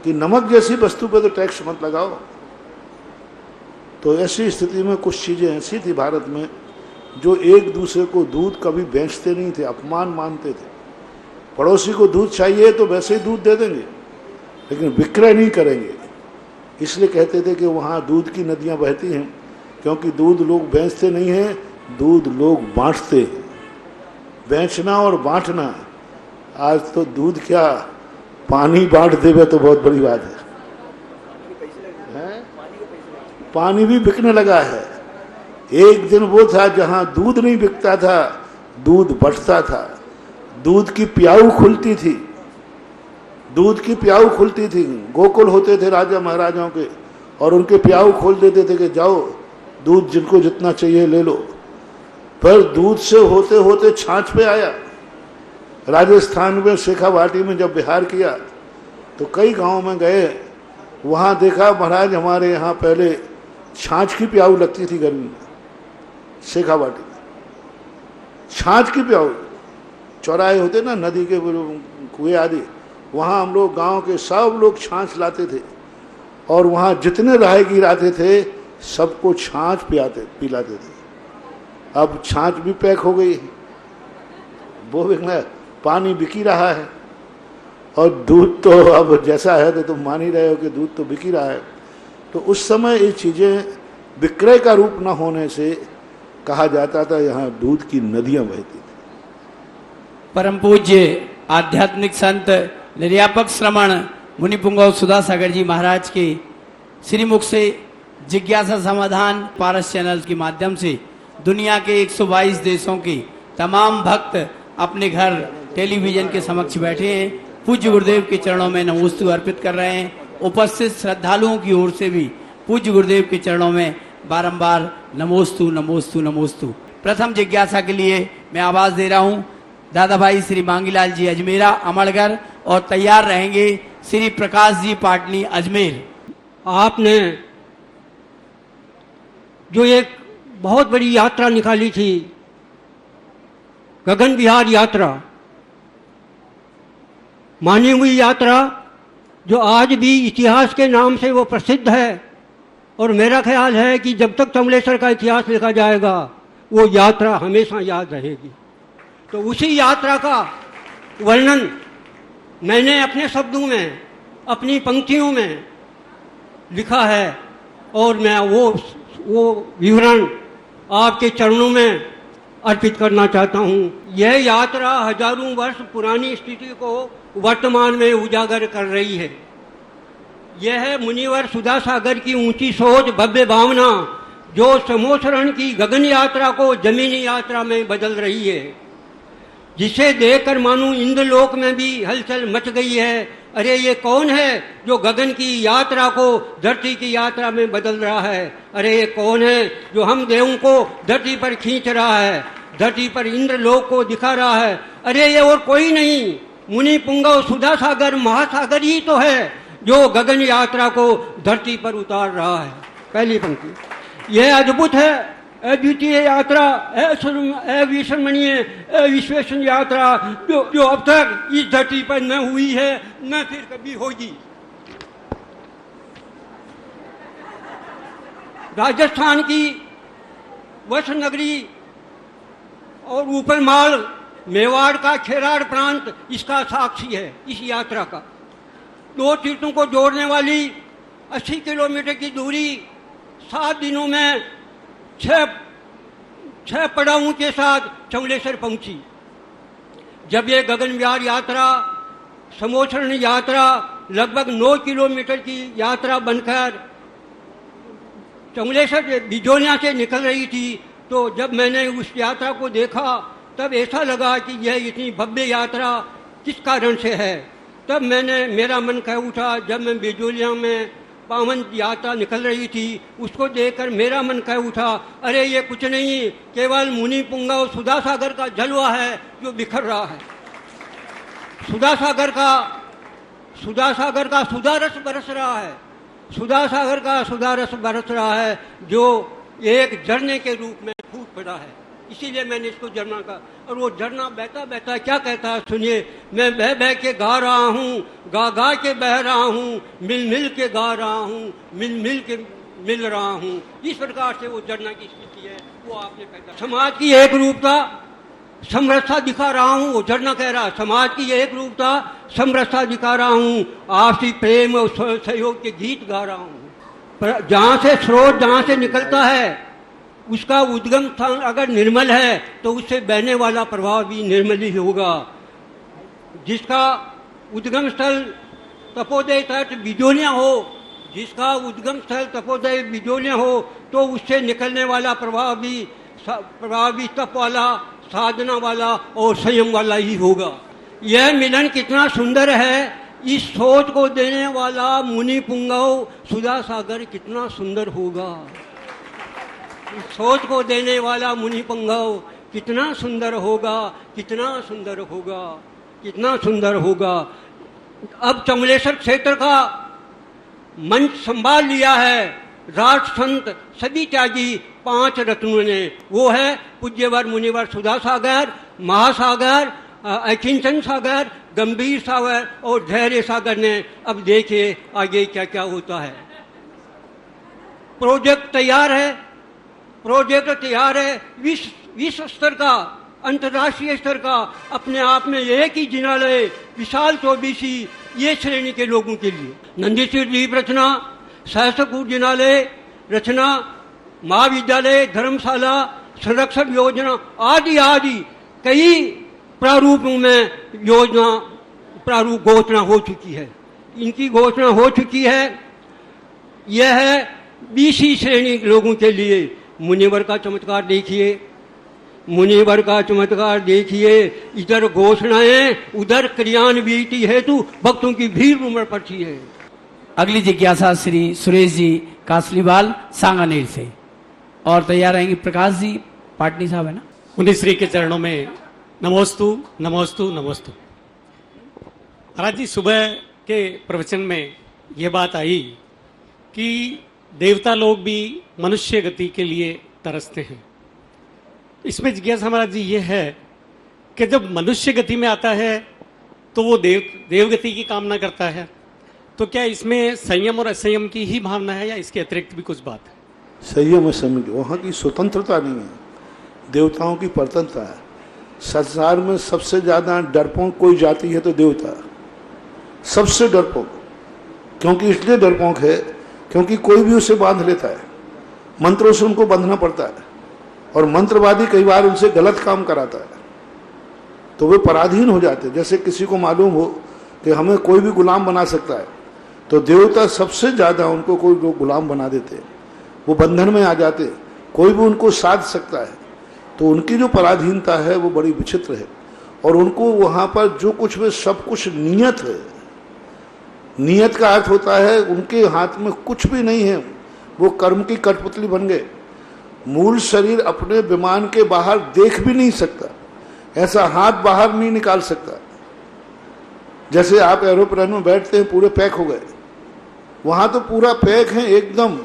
कि नमक जैसी वस्तु पर तो टैक्स मत लगाओ। तो ऐसी स्थिति में कुछ चीज़ें ऐसी थी भारत में जो एक दूसरे को दूध कभी बेचते नहीं थे, अपमान मानते थे। पड़ोसी को दूध चाहिए तो वैसे ही दूध दे देंगे, लेकिन विक्रय नहीं करेंगे। इसलिए कहते थे कि वहाँ दूध की नदियाँ बहती हैं, क्योंकि दूध लोग बेचते नहीं हैं, दूध लोग बांटते हैं। बेचना और बांटना, आज तो दूध क्या पानी बांट देवे तो बहुत बड़ी बात है। पानी भी बिकने लगा है। एक दिन वो था जहाँ दूध नहीं बिकता था, दूध बंटता था। दूध की प्याऊ खुलती थी, दूध की प्याऊ खुलती थी। गोकुल होते थे राजा महाराजाओं के, और उनके प्याऊ खोल देते थे कि जाओ दूध जिनको जितना चाहिए ले लो। पर दूध से होते होते छाछ पे आया। राजस्थान में शेखावाटी में जब बिहार किया तो कई गांव में गए, वहाँ देखा महाराज हमारे यहाँ पहले छाछ की प्याऊ लगती थी गर्मी में। शेखावाटी में छाछ की प्याऊ, चौराहे होते ना नदी के कुएं आदि, वहाँ हम लोग गांव के सब लोग छाछ लाते थे, और वहाँ जितने राहगीर आते थे सबको छाछ पिलाते थे। अब छाछ भी पैक हो गई, वो बिकना, पानी बिक ही रहा है, और दूध तो अब जैसा है तो तुम मान ही रहे हो कि दूध तो बिक ही रहा है। तो उस समय ये चीज़ें विक्रय का रूप न होने से कहा जाता था यहाँ दूध की नदियाँ बहती थी। परम पूज्य आध्यात्मिक संत निर्यापक श्रमण मुनि पुंगव सुधा सागर जी महाराज के श्रीमुख से जिज्ञासा समाधान पारस चैनल के माध्यम से दुनिया के 122 देशों के तमाम भक्त अपने घर टेलीविजन के समक्ष बैठे हैं। पूज्य गुरुदेव के चरणों में नमोस्तु अर्पित कर रहे हैं। उपस्थित श्रद्धालुओं की ओर से भी पूज्य गुरुदेव के चरणों में बारंबार नमोस्तु नमोस्तु नमोस्तु। प्रथम जिज्ञासा के लिए मैं आवाज दे रहा हूं दादा भाई श्री मांगीलाल जी अजमेरा अमरगढ़, और तैयार रहेंगे श्री प्रकाश जी पाटनी अजमेर। आपने जो एक बहुत बड़ी यात्रा निकाली थी, गगन विहार यात्रा, मानी हुई यात्रा, जो आज भी इतिहास के नाम से वो प्रसिद्ध है, और मेरा ख्याल है कि जब तक कमलेश्वर का इतिहास लिखा जाएगा वो यात्रा हमेशा याद रहेगी। तो उसी यात्रा का वर्णन मैंने अपने शब्दों में, अपनी पंक्तियों में लिखा है, और मैं वो विवरण आपके चरणों में अर्पित करना चाहता हूँ। यह यात्रा हजारों वर्ष पुरानी स्थिति को वर्तमान में उजागर कर रही है। यह मुनिवर सुधा सागर की ऊंची सोच, भव्य भावना, जो समोसरण की गगन यात्रा को जमीनी यात्रा में बदल रही है, जिसे देखकर मानो इंद्रलोक में भी हलचल मच गई है। अरे ये कौन है जो गगन की यात्रा को धरती की यात्रा में बदल रहा है? अरे ये कौन है जो हम देवों को धरती पर खींच रहा है, धरती पर इंद्रलोक को दिखा रहा है? अरे ये और कोई नहीं, मुनि पुंगव सुधा सागर महासागर ही तो है, जो गगन यात्रा को धरती पर उतार रहा है। पहली पंक्ति, यह अद्भुत है, अद्वितीय यात्रा, अविस्मरणीय, अविश्वसनीय यात्रा जो अब तक इस धरती पर न हुई है, न फिर कभी होगी। राजस्थान की वश नगरी और ऊपर माल मेवाड़ का खेराड़ प्रांत इसका साक्षी है। इस यात्रा का 2 तीर्थों को जोड़ने वाली 80 किलोमीटर की दूरी 7 दिनों में 6 पड़ावों के साथ चमलेश्वर पहुंची। जब ये गगनविहार यात्रा, समोसरण यात्रा लगभग 9 किलोमीटर की यात्रा बनकर चमलेश्वर बिजोनिया से निकल रही थी, तो जब मैंने उस यात्रा को देखा तब ऐसा लगा कि यह इतनी भव्य यात्रा किस कारण से है। तब मेरा मन कह उठा, जब मैं बिजोलिया में पावन यात्रा निकल रही थी, उसको देखकर मेरा मन कह उठा, अरे ये कुछ नहीं, केवल मुनि पुंगा और सुधा सागर का जलवा है जो बिखर रहा है। सुधा सागर का सुधा रस बरस रहा है, सुधा सागर का सुधा रस बरस रहा है, जो एक झरने के रूप में फूट पड़ा है। इसीलिए मैंने इसको झरना कहा। और वो झरना बहता बहता क्या कहता है, सुनिए, मैं बह बह के गा रहा हूँ, गा गा के बह रहा हूँ, मिल मिल के गा रहा हूँ, मिल मिल के मिल रहा हूँ। इस प्रकार से वो झरना की स्थिति है, वो आपने पैदा। समाज की एक रूपता समरसता दिखा रहा हूँ, वो झरना कह रहा है, समाज की एक रूपता समरसता दिखा रहा हूँ, आपसी प्रेम और सहयोग के गीत गा रहा हूँ। जहाँ से स्रोत जहाँ से निकलता है, उसका उद्गम स्थान अगर निर्मल है तो उससे बहने वाला प्रवाह भी निर्मल ही होगा। जिसका उद्गम स्थल तपोदय तट बिजोलिया हो, जिसका उद्गम स्थल तपोदय बिजोलिया हो, तो उससे निकलने वाला प्रवाह भी तप वाला, साधना वाला और संयम वाला ही होगा। यह मिलन कितना सुंदर है, इस सोच को देने वाला मुनि पुंगव सुधा सागर कितना सुंदर होगा। इस सोच को देने वाला मुनि पुंगव कितना सुंदर होगा, कितना सुंदर होगा, कितना सुंदर होगा। अब चमलेश्वर क्षेत्र का मंच संभाल लिया है राष्ट्र संत सभी त्यागी 5 रत्नों ने। वो है पूज्यवर मुनिवर सुधा सागर, महासागर, अकिंचन सागर, गंभीर सागर और धैर्य सागर ने। अब देखिए आगे क्या क्या होता है। प्रोजेक्ट तैयार है, विश्व स्तर का, अंतर्राष्ट्रीय स्तर का, अपने आप में एक ही जिनालय, विशाल 24 ये श्रेणी के लोगों के लिए। नंदीश्वर द्वीप रचना, सहस्त्रकूट जिनालय रचना, महाविद्यालय, धर्मशाला, संरक्षण योजना आदि आदि कई प्रारूपों में प्रारूप घोषणा हो चुकी है। इनकी घोषणा हो चुकी है। यह है 20 श्रेणी लोगों के लिए। मुनिवर का चमत्कार देखिए, मुनिवर का चमत्कार देखिए। इधर घोषणाएं, उधर क्रियान्वित हेतु भक्तों की भीड़ उमड़ पड़ती है। अगली जिज्ञासा श्री सुरेश जी कासलीवाल सांगानेर से, और तैयार रहेंगे प्रकाश जी पाटनी साहब, है ना। मुनि श्री के चरणों में नमोस्तु नमोस्तु नमोस्तु। महाराज जी, सुबह के प्रवचन में यह बात आई कि देवता लोग भी मनुष्य गति के लिए तरसते हैं। इसमें जिज्ञासा महाराज जी ये है कि जब मनुष्य गति में आता है तो वो देवगति की कामना करता है, तो क्या इसमें संयम और असंयम की ही भावना है या इसके अतिरिक्त भी कुछ बात है? संयम असंयम, वहाँ की स्वतंत्रता नहीं है, देवताओं की परतंत्रता है। संसार में सबसे ज्यादा डरपोक कोई जाति है तो देवता, सबसे डरपोक। क्योंकि इसलिए डरपोक है क्योंकि कोई भी उसे बांध लेता है, मंत्रों से उनको बंधना पड़ता है, और मंत्रवादी कई बार उनसे गलत काम कराता है, तो वे पराधीन हो जाते हैं। जैसे किसी को मालूम हो कि हमें कोई भी गुलाम बना सकता है, तो देवता सबसे ज्यादा उनको कोई लोग गुलाम बना देते हैं, वो बंधन में आ जाते, कोई भी उनको साध सकता है। तो उनकी जो पराधीनता है वो बड़ी विचित्र है, और उनको वहाँ पर जो कुछ वे सब कुछ नियत है। नियत का अर्थ होता है उनके हाथ में कुछ भी नहीं है, वो कर्म की कठपुतली बन गए। मूल शरीर अपने विमान के बाहर देख भी नहीं सकता, ऐसा हाथ बाहर नहीं निकाल सकता। जैसे आप एरोप्लेन में बैठते हैं, पूरे पैक हो गए, वहां तो पूरा पैक है एकदम,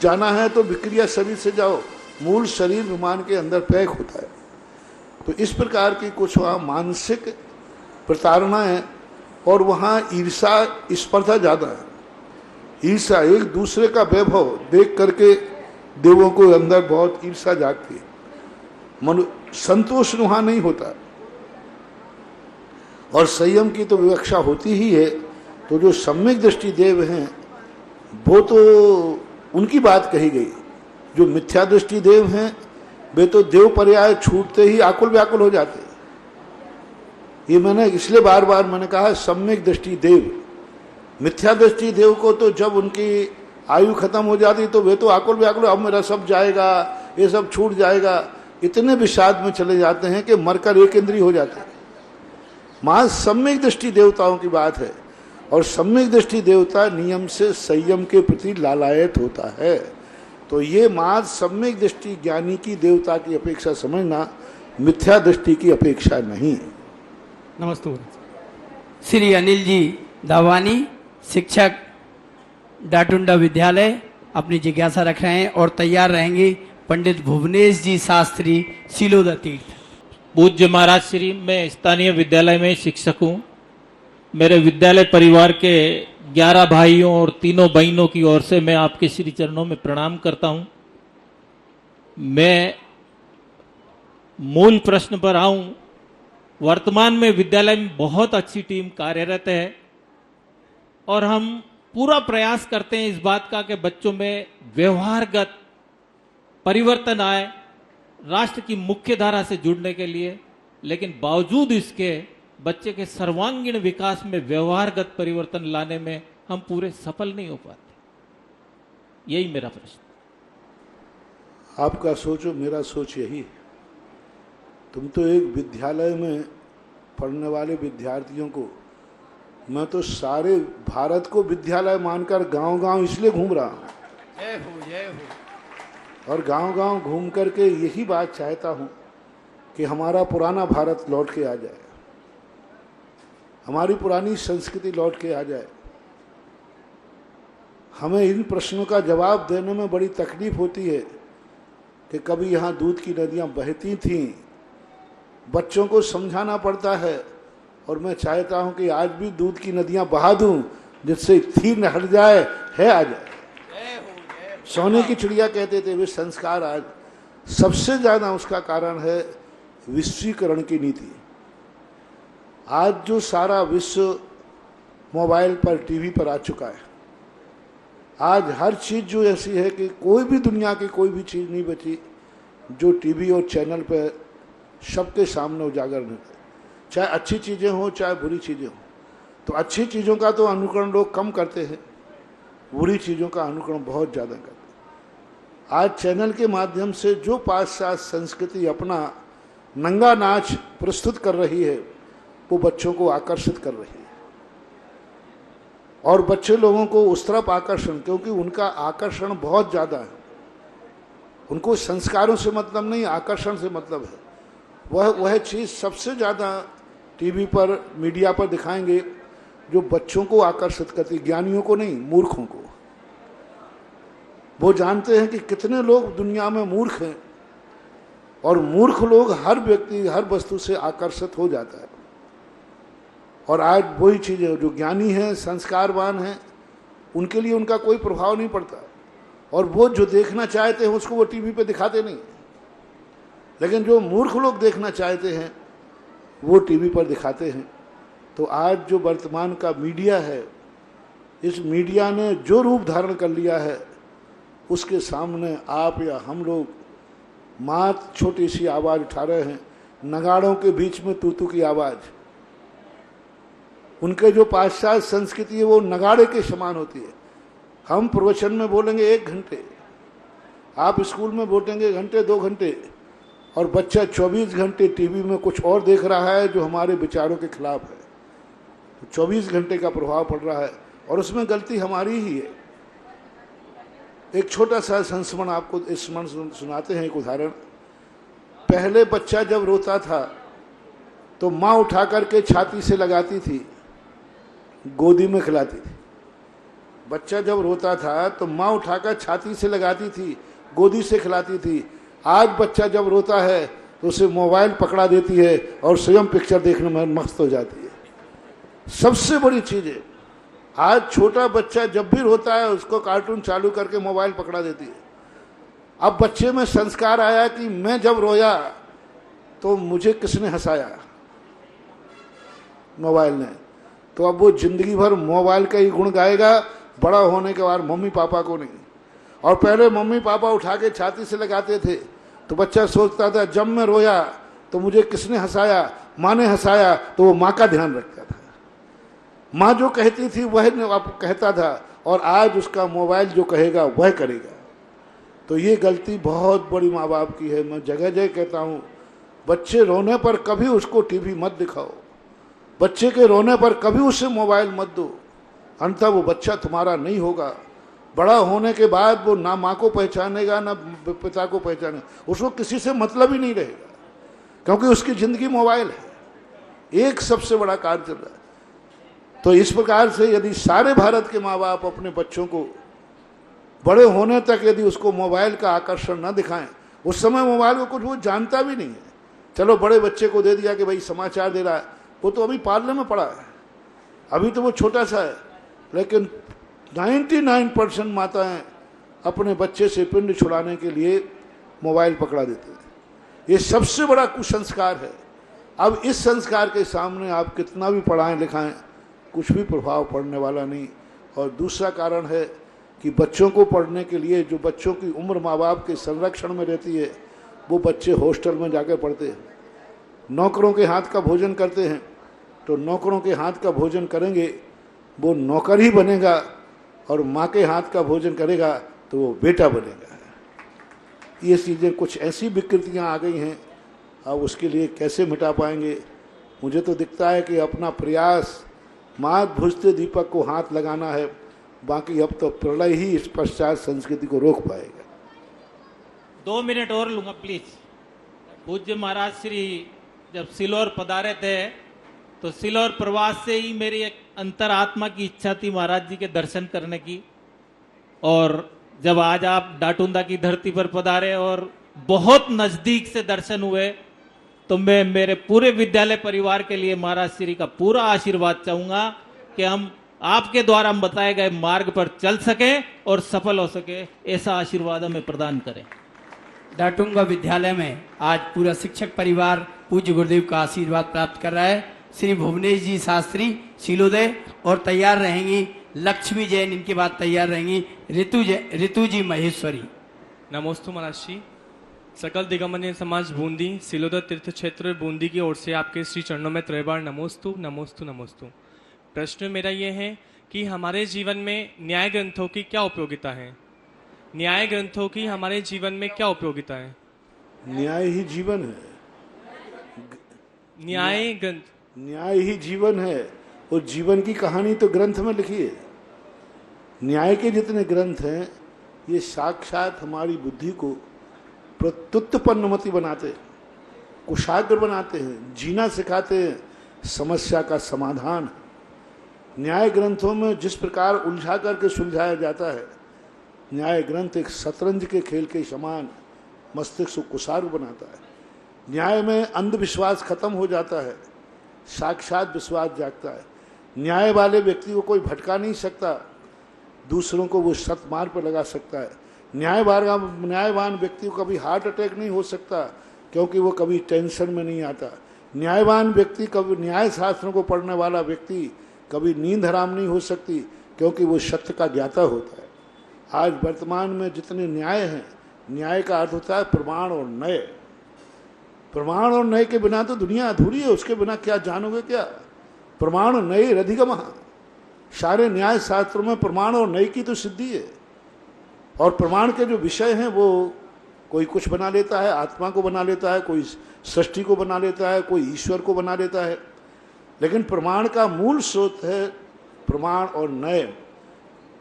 जाना है तो विक्रिया शरीर से जाओ, मूल शरीर विमान के अंदर पैक होता है। तो इस प्रकार की कुछ वहाँ मानसिक प्रताड़ना है और वहाँ ईर्षा स्पर्धा ज़्यादा है। ईर्षा, एक दूसरे का वैभव देख करके देवों को अंदर बहुत ईर्षा जागती है, संतोष वहाँ नहीं होता। और संयम की तो विवक्षा होती ही है। तो जो सम्यक दृष्टि देव हैं वो तो उनकी बात कही गई। जो मिथ्या दृष्टि देव हैं वे तो देव पर्याय छूटते ही आकुल व्याकुल हो जाते हैं। ये मैंने इसलिए बार बार मैंने कहा सम्यक दृष्टि देव। मिथ्या दृष्टि देव को तो जब उनकी आयु खत्म हो जाती तो वे तो आकुल व्याकुल, अब मेरा सब जाएगा, ये सब छूट जाएगा, इतने विषाद में चले जाते हैं कि मरकर एक इंद्रिय हो जाते हैं। मां सम्यक दृष्टि देवताओं की बात है और सम्यक दृष्टि देवता नियम से संयम के प्रति लालायत होता है। तो ये मां सम्यक दृष्टि ज्ञानी की देवता की अपेक्षा समझना, मिथ्या दृष्टि की अपेक्षा नहीं। नमस्ते। श्री अनिल जी दावानी, शिक्षक डाटुंडा विद्यालय, अपनी जिज्ञासा रख रहे हैं और तैयार रहेंगे पंडित भुवनेश जी शास्त्री, सिलोदा तीर्थ। पूज्य महाराज श्री, मैं स्थानीय विद्यालय में शिक्षक हूँ। मेरे विद्यालय परिवार के 11 भाइयों और 3 बहनों की ओर से मैं आपके श्री चरणों में प्रणाम करता हूँ। मैं मूल प्रश्न पर आऊं। वर्तमान में विद्यालय में बहुत अच्छी टीम कार्यरत है और हम पूरा प्रयास करते हैं इस बात का कि बच्चों में व्यवहारगत परिवर्तन आए, राष्ट्र की मुख्य धारा से जुड़ने के लिए। लेकिन बावजूद इसके बच्चे के सर्वांगीण विकास में व्यवहारगत परिवर्तन लाने में हम पूरे सफल नहीं हो पाते। यही मेरा प्रश्न। आपका सोचो मेरा सोच यही है। तुम तो एक विद्यालय में पढ़ने वाले विद्यार्थियों को, मैं तो सारे भारत को विद्यालय मानकर गांव-गांव इसलिए घूम रहा हूं। जय हो, जय हो। और गांव-गांव घूम करके यही बात चाहता हूं कि हमारा पुराना भारत लौट के आ जाए, हमारी पुरानी संस्कृति लौट के आ जाए। हमें इन प्रश्नों का जवाब देने में बड़ी तकलीफ होती है कि कभी यहाँ दूध की नदियाँ बहती थीं, बच्चों को समझाना पड़ता है। और मैं चाहता हूँ कि आज भी दूध की नदियाँ बहा दूँ जिससे थी न हट जाए, है आ जाए। सोने की चिड़िया कहते थे वे संस्कार आज सबसे ज़्यादा उसका कारण है विश्वीकरण की नीति। आज जो सारा विश्व मोबाइल पर, टीवी पर आ चुका है, आज हर चीज़ जो ऐसी है कि कोई भी दुनिया की कोई भी चीज़ नहीं बची जो टीवी और चैनल पर सबके सामने उजागर नहीं करे। चाहे अच्छी चीज़ें हों चाहे बुरी चीज़ें हों। तो अच्छी चीज़ों का तो अनुकरण लोग कम करते हैं, बुरी चीज़ों का अनुकरण बहुत ज़्यादा करते हैं। आज चैनल के माध्यम से जो पाश्चात्य संस्कृति अपना नंगा नाच प्रस्तुत कर रही है वो बच्चों को आकर्षित कर रही है। और बच्चे लोगों को उस तरफ आकर्षण, क्योंकि उनका आकर्षण बहुत ज़्यादा है, उनको संस्कारों से मतलब नहीं, आकर्षण से मतलब है। वह चीज़ सबसे ज़्यादा टीवी पर, मीडिया पर दिखाएंगे जो बच्चों को आकर्षित करती, ज्ञानियों को नहीं, मूर्खों को। वो जानते हैं कि कितने लोग दुनिया में मूर्ख हैं और मूर्ख लोग, हर व्यक्ति हर वस्तु से आकर्षित हो जाता है। और आज वही चीज़ें जो ज्ञानी हैं, संस्कारवान हैं, उनके लिए उनका कोई प्रभाव नहीं पड़ता। और वो जो देखना चाहते हैं उसको वो टीवी पे दिखाते नहीं, लेकिन जो मूर्ख लोग देखना चाहते हैं वो टीवी पर दिखाते हैं। तो आज जो वर्तमान का मीडिया है, इस मीडिया ने जो रूप धारण कर लिया है उसके सामने आप या हम लोग मात छोटी सी आवाज़ उठा रहे हैं। नगाड़ों के बीच में तूतू की आवाज़, उनके जो पाश्चात्य संस्कृति है वो नगाड़े के समान होती है। हम प्रवचन में बोलेंगे 1 घंटे, आप स्कूल में बोलेंगे घंटे 2 घंटे, और बच्चा 24 घंटे टीवी में कुछ और देख रहा है जो हमारे विचारों के खिलाफ है। तो 24 घंटे का प्रभाव पड़ रहा है और उसमें गलती हमारी ही है। एक छोटा सा संस्मरण आपको स्मरण सुनाते हैं, एक उदाहरण। पहले बच्चा जब रोता था तो माँ उठा करके छाती से लगाती थी, गोदी में खिलाती थी। बच्चा जब रोता था तो माँ उठाकर छाती से लगाती थी, गोदी से खिलाती थी। आज बच्चा जब रोता है तो उसे मोबाइल पकड़ा देती है और स्वयं पिक्चर देखने में मस्त हो जाती है। सबसे बड़ी चीज़ है, आज छोटा बच्चा जब भी रोता है उसको कार्टून चालू करके मोबाइल पकड़ा देती है। अब बच्चे में संस्कार आया कि मैं जब रोया तो मुझे किसने हंसाया? मोबाइल ने। तो अब वो जिंदगी भर मोबाइल का ही गुण गाएगा, बड़ा होने के बाद मम्मी पापा को नहीं। और पहले मम्मी पापा उठा के छाती से लगाते थे तो बच्चा सोचता था जब मैं रोया तो मुझे किसने हंसाया? माँ ने हंसाया। तो वो माँ का ध्यान रखता था, माँ जो कहती थी वह कहता था, और आज उसका मोबाइल जो कहेगा वह करेगा। तो ये गलती बहुत बड़ी माँ बाप की है। मैं जगह जगह कहता हूँ, बच्चे रोने पर कभी उसको टीवी मत दिखाओ, बच्चे के रोने पर कभी उसे मोबाइल मत दो, अन्यथा वो बच्चा तुम्हारा नहीं होगा। बड़ा होने के बाद वो ना माँ को पहचानेगा ना पिता को पहचानेगा, उसको किसी से मतलब ही नहीं रहेगा, क्योंकि उसकी जिंदगी मोबाइल है। एक सबसे बड़ा कार्य चल रहा है। तो इस प्रकार से यदि सारे भारत के माँ बाप अपने बच्चों को बड़े होने तक यदि उसको मोबाइल का आकर्षण न दिखाएं, उस समय मोबाइल को कुछ वो जानता भी नहीं है। चलो बड़े बच्चे को दे दिया कि भाई समाचार दे रहा है, वो तो अभी पालने में पड़ा है, अभी तो वो छोटा सा है। लेकिन 99% माताएं अपने बच्चे से पिंड छुड़ाने के लिए मोबाइल पकड़ा देते हैं। ये सबसे बड़ा कुसंस्कार है। अब इस संस्कार के सामने आप कितना भी पढ़ाएं लिखाएं, कुछ भी प्रभाव पड़ने वाला नहीं। और दूसरा कारण है कि बच्चों को पढ़ने के लिए जो बच्चों की उम्र माँ बाप के संरक्षण में रहती है, वो बच्चे हॉस्टल में जाकर पढ़ते हैं, नौकरों के हाथ का भोजन करते हैं। तो नौकरों के हाथ का भोजन करेंगे वो नौकर ही बनेगा, और माँ के हाथ का भोजन करेगा तो वो बेटा बनेगा। ये चीज़ें कुछ ऐसी विकृतियाँ आ गई हैं, अब उसके लिए कैसे मिटा पाएंगे? मुझे तो दिखता है कि अपना प्रयास मात भुजते दीपक को हाथ लगाना है, बाकी अब तो प्रलय ही इस पश्चात संस्कृति को रोक पाएगा। 2 मिनट और लूंगा प्लीज। पूज्य महाराज श्री जब सिलोर पधारे थे तो सिलोर प्रवास से ही मेरी एक अंतरात्मा की इच्छा थी महाराज जी के दर्शन करने की। और जब आज आप डाटुंदा की धरती पर पधारे और बहुत नजदीक से दर्शन हुए, तो मैं मेरे पूरे विद्यालय परिवार के लिए महाराज श्री का पूरा आशीर्वाद चाहूंगा कि हम आपके द्वारा हम बताए गए मार्ग पर चल सके और सफल हो सके, ऐसा आशीर्वाद हमें प्रदान करें। डाटुंगा विद्यालय में आज पूरा शिक्षक परिवार पूज्य गुरुदेव का आशीर्वाद प्राप्त कर रहा है। श्री भुवनेश जी शास्त्री शीलोदय, और तैयार रहेंगी लक्ष्मी जैन, इनके बाद तैयार रहेंगी ऋतु जी महेश्वरी। नमोस्तु महाराज जी। सकल दिगंबर समाज बूंदी सिलोदय तीर्थ क्षेत्र बूंदी की ओर से आपके श्री चरणों में त्रयबार नमोस्तु नमोस्तु नमोस्तु। प्रश्न मेरा ये है कि हमारे जीवन में न्याय ग्रंथों की क्या उपयोगिता है? न्याय ग्रंथों की हमारे जीवन में क्या उपयोगिता है? न्याय ही जीवन है। न्याय ग्रंथ, न्याय ही जीवन है, और जीवन की कहानी तो ग्रंथ में लिखी है। न्याय के जितने ग्रंथ हैं ये साक्षात हमारी बुद्धि को प्रत्युत्पन्नमति बनाते हैं, कुशाग्र बनाते हैं, जीना सिखाते हैं, समस्या का समाधान। न्याय ग्रंथों में जिस प्रकार उलझा करके सुलझाया जाता है, न्याय ग्रंथ एक शतरंज के खेल के समान मस्तिष्क को कुशाग्र बनाता है। न्याय में अंधविश्वास खत्म हो जाता है, साक्षात विश्वास जागता है। न्याय वाले व्यक्ति को कोई भटका नहीं सकता, दूसरों को वो सतमार्ग पर लगा सकता है। न्यायवान व्यक्ति को कभी हार्ट अटैक नहीं हो सकता, क्योंकि वो कभी टेंशन में नहीं आता। न्यायवान व्यक्ति, कभी न्याय शास्त्रों को पढ़ने वाला व्यक्ति कभी नींद हराम नहीं हो सकती, क्योंकि वो सत्य का ज्ञाता होता है। आज वर्तमान में जितने न्याय हैं, न्याय का अर्थ होता है प्रमाण और न्याय। प्रमाण और न्याय के बिना तो दुनिया अधूरी है, उसके बिना क्या जानोगे क्या? प्रमाण न्याय रधिगमः, सारे न्याय शास्त्रों में प्रमाण और न्याय की तो सिद्धि है। और प्रमाण के जो विषय हैं वो कोई कुछ बना लेता है, आत्मा को बना लेता है, कोई सृष्टि को बना लेता है, कोई ईश्वर को बना लेता है। लेकिन प्रमाण का मूल स्रोत है प्रमाण और न्याय।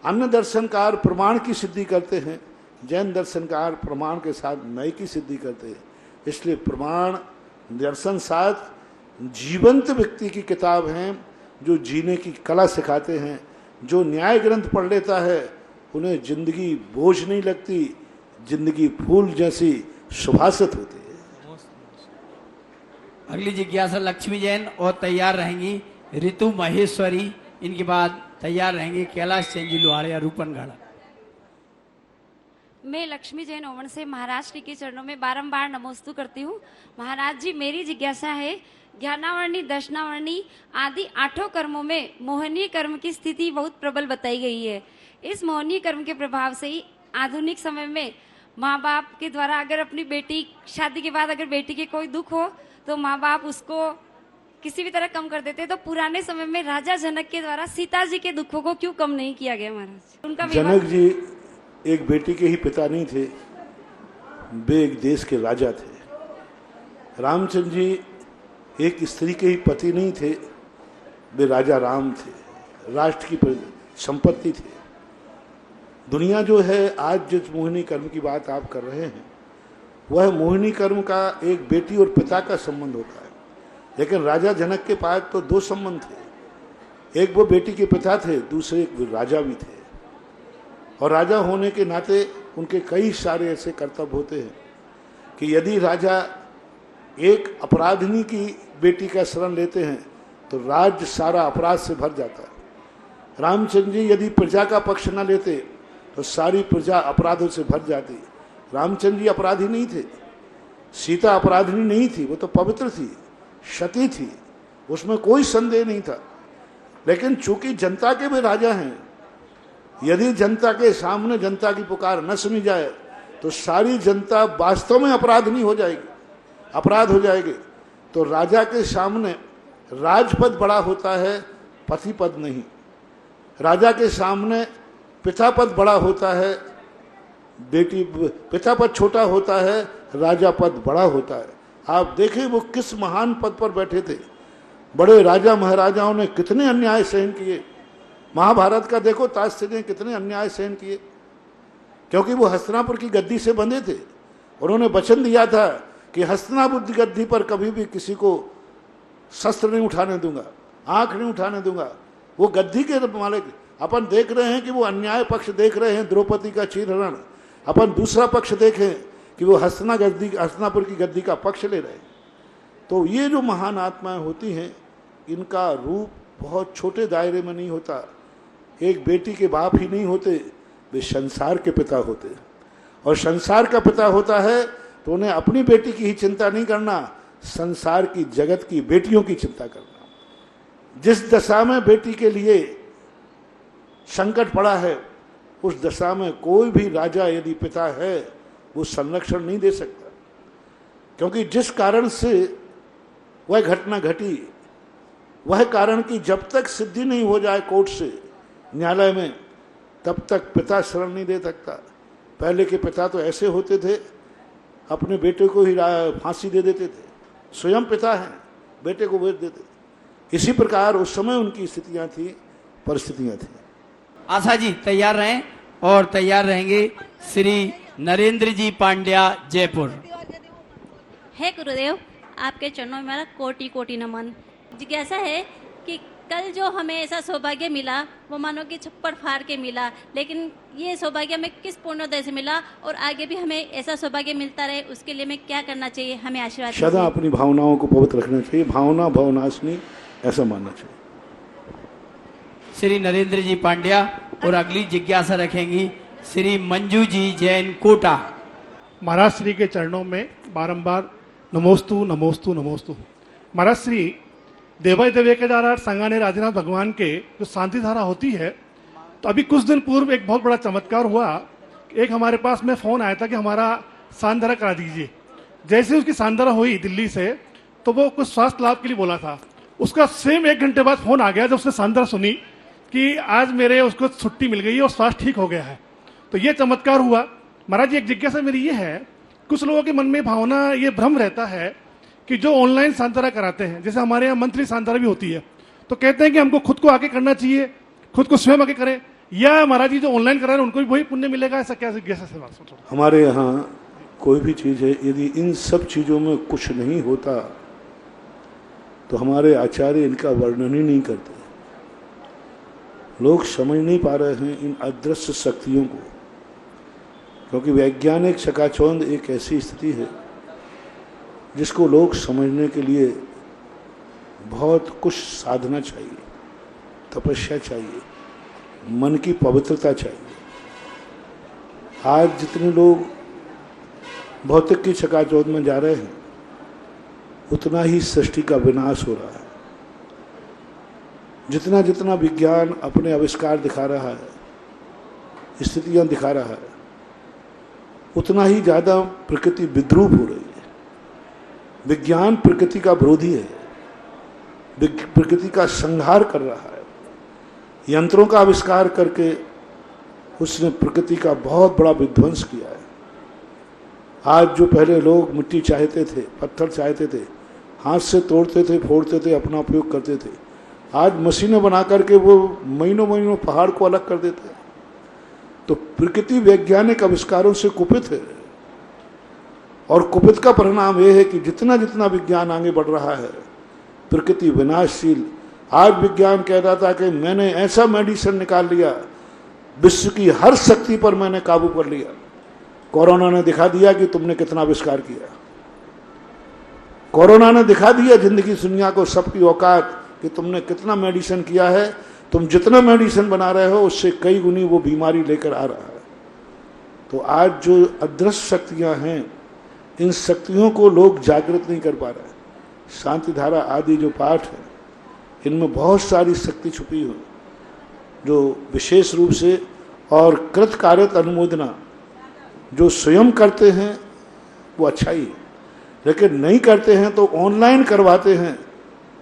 अन्य दर्शनकार प्रमाण की सिद्धि करते हैं, जैन दर्शनकार प्रमाण के साथ न्याय की सिद्धि करते हैं। इसलिए प्रमाण दर्शन शास्त्र जीवंत व्यक्ति की किताब हैं, जो जीने की कला सिखाते हैं, जो न्याय ग्रंथ पढ़ लेता है उन्हें जिंदगी बोझ नहीं लगती, जिंदगी फूल जैसी सुभाषित होती है। अगली जिज्ञासा लक्ष्मी जैन और तैयार रहेंगी ऋतु महेश्वरी। इनके बाद तैयार रहेंगे कैलाश चंद जी लोहाड़े या रूपनगढ़। मैं लक्ष्मी जैन ओवन से महाराज श्री के चरणों में बारंबार नमोस्तु करती हूँ। महाराज जी, मेरी जिज्ञासा है, ज्ञानावर्णी, दर्शनावर्णी आदि 8 कर्मों में मोहनीय कर्म की स्थिति बहुत प्रबल बताई गई है। इस मोहनीय कर्म के प्रभाव से ही आधुनिक समय में माँ बाप के द्वारा अगर अपनी बेटी शादी के बाद अगर बेटी के कोई दुख हो तो माँ बाप उसको किसी भी तरह कम कर देते। तो पुराने समय में राजा जनक के द्वारा सीता जी के दुखों को क्यों कम नहीं किया गया महाराज? उनका जनक जी एक बेटी के ही पिता नहीं थे, वे एक देश के राजा थे। रामचंद्र जी एक स्त्री के ही पति नहीं थे, वे राजा राम थे, राष्ट्र की संपत्ति थे। दुनिया जो है आज जिस मोहिनी कर्म की बात आप कर रहे हैं वह मोहिनी कर्म का एक बेटी और पिता का संबंध होता है, लेकिन राजा जनक के पास तो 2 संबंध थे। एक वो बेटी के पिता थे, दूसरे एक राजा भी थे, और राजा होने के नाते उनके कई सारे ऐसे कर्तव्य होते हैं कि यदि राजा एक अपराधिनी की बेटी का शरण लेते हैं तो राज्य सारा अपराध से भर जाता है। रामचंद्र जी यदि प्रजा का पक्ष न लेते तो सारी प्रजा अपराधों से भर जाती। रामचंद्र जी अपराधी नहीं थे, सीता अपराधिनी नहीं थी, वो तो पवित्र थी, सती थी, उसमें कोई संदेह नहीं था। लेकिन चूंकि जनता के भी राजा हैं, यदि जनता के सामने जनता की पुकार न सुनी जाए तो सारी जनता वास्तव में अपराधनी हो जाएगी, अपराध हो जाएगी। तो राजा के सामने राजपद बड़ा होता है, पति पद नहीं। राजा के सामने पिता पद बड़ा होता है, बेटी पिता पद छोटा होता है, राजा पद बड़ा होता है। आप देखें वो किस महान पद पर बैठे थे। बड़े राजा महाराजाओं ने कितने अन्याय सहन किए। महाभारत का देखो, ताशरी ने कितने अन्याय सहन किए, क्योंकि वो हस्तिनापुर की गद्दी से बंधे थे। उन्होंने वचन दिया था कि हस्तिनापुर की गद्दी पर कभी भी किसी को शस्त्र नहीं उठाने दूंगा, आंख नहीं उठाने दूंगा। वो गद्दी के मालिक। अपन देख रहे हैं कि वो अन्याय पक्ष देख रहे हैं, द्रौपदी का चीरहरण। अपन दूसरा पक्ष देखें कि वो हस्तिनापुर की गद्दी का पक्ष ले रहे हैं। तो ये जो महान आत्माएं होती हैं, इनका रूप बहुत छोटे दायरे में नहीं होता। एक बेटी के बाप ही नहीं होते, वे संसार के पिता होते। और संसार का पिता होता है तो उन्हें अपनी बेटी की ही चिंता नहीं करना, संसार की, जगत की बेटियों की चिंता करना। जिस दशा में बेटी के लिए संकट पड़ा है, उस दशा में कोई भी राजा यदि पिता है वो संरक्षण नहीं दे सकता, क्योंकि जिस कारण से वह घटना घटी, वह कारण की जब तक सिद्धि नहीं हो जाए कोर्ट से, न्यायालय में, तब तक पिता शरण नहीं दे सकता। पहले के पिता तो ऐसे होते थे, अपने बेटे को ही फांसी दे देते थे, स्वयं पिता हैं, बेटे को भेज देते। इसी प्रकार उस समय उनकी स्थितियां थी, परिस्थितियां थी। आशा जी तैयार रहें और तैयार रहेंगे श्री नरेंद्र जी पांड्या, जयपुर। हे गुरुदेव, आपके चरणों में मेरा कोटि कोटि नमन। जिज्ञासा है कि कल जो हमें ऐसा सौभाग्य मिला वो मानो कि छप्पर फाड़ के मिला, लेकिन ये सौभाग्य हमें किस पूर्णोदय से मिला और आगे भी हमें ऐसा सौभाग्य मिलता रहे, उसके लिए हमें क्या करना चाहिए? हमें आशीर्वाद सदा अपनी भावनाओं को पवित्र रखना चाहिए। भावना भवनाशनी, ऐसा मानना चाहिए। श्री नरेंद्र जी पांड्या और अगली जिज्ञासा रखेंगी श्री मंजू जी जैन, कोटा। महाराज श्री के चरणों में बारंबार नमोस्तु नमोस्तु नमोस्तु। महाराज श्री, देवाय देवे के द्वारा संगानेर आदिनाथ भगवान के जो शांति धारा होती है, तो अभी कुछ दिन पूर्व एक बहुत बड़ा चमत्कार हुआ। एक हमारे पास में फ़ोन आया था कि हमारा सांधरा करा दीजिए। जैसे उसकी सांधरा हुई दिल्ली से, तो वो कुछ स्वास्थ्य लाभ के लिए बोला था। उसका सेम 1 घंटे बाद फ़ोन आ गया जब उसने सांधरा सुनी कि आज मेरे उसको छुट्टी मिल गई है और स्वास्थ्य ठीक हो गया है। तो ये चमत्कार हुआ। महाराज जी, एक जिज्ञासा मेरी ये है, कुछ लोगों के मन में भावना, ये भ्रम रहता है कि जो ऑनलाइन सांतरा कराते हैं, जैसे हमारे यहाँ मंत्री सांतरा भी होती है, तो कहते हैं कि हमको खुद को आके करना चाहिए, खुद को स्वयं आके करें, या महाराज जी जो ऑनलाइन करा रहे हैं उनको भी वही पुण्य मिलेगा? ऐसा क्या जिज्ञासा से बात? हमारे यहाँ कोई भी चीज़ है, यदि इन सब चीज़ों में कुछ नहीं होता तो हमारे आचार्य इनका वर्णन ही नहीं करते। लोग समझ नहीं पा रहे हैं इन अदृश्य शक्तियों को, क्योंकि वैज्ञानिक चकाचौंध एक ऐसी स्थिति है जिसको लोग समझने के लिए बहुत कुछ साधना चाहिए, तपस्या चाहिए, मन की पवित्रता चाहिए। आज जितने लोग भौतिक की चकाचौंध में जा रहे हैं, उतना ही सृष्टि का विनाश हो रहा है। जितना जितना विज्ञान अपने आविष्कार दिखा रहा है, स्थितियां दिखा रहा है, उतना ही ज़्यादा प्रकृति विद्रूप हो रही है। विज्ञान प्रकृति का विरोधी है, प्रकृति का संहार कर रहा है। यंत्रों का आविष्कार करके उसने प्रकृति का बहुत बड़ा विध्वंस किया है। आज जो पहले लोग मिट्टी चाहते थे, पत्थर चाहते थे, हाथ से तोड़ते थे, फोड़ते थे, अपना उपयोग करते थे, आज मशीनें बना करके वो महीनों महीनों पहाड़ को अलग कर देते हैं। तो प्रकृति वैज्ञानिक आविष्कारों से कुपित है, और कुपित का परिणाम यह है कि जितना जितना विज्ञान आगे बढ़ रहा है, प्रकृति विनाशशील। आज विज्ञान कह रहा था कि मैंने ऐसा मेडिसिन निकाल लिया, विश्व की हर शक्ति पर मैंने काबू कर लिया। कोरोना ने दिखा दिया कि तुमने कितना आविष्कार किया। कोरोना ने दिखा दिया जिंदगी दुनिया को, सबकी औकात, कि तुमने कितना मेडिसिन किया है। तुम जितना मेडिसिन बना रहे हो उससे कई गुनी वो बीमारी लेकर आ रहा है। तो आज जो अदृश्य शक्तियां हैं, इन शक्तियों को लोग जागृत नहीं कर पा रहे। शांति धारा आदि जो पाठ है, इनमें बहुत सारी शक्ति छुपी हुई, जो विशेष रूप से और कृत कार्यत अनुमोदना जो स्वयं करते हैं वो अच्छा ही है, लेकिन नहीं करते हैं तो ऑनलाइन करवाते हैं,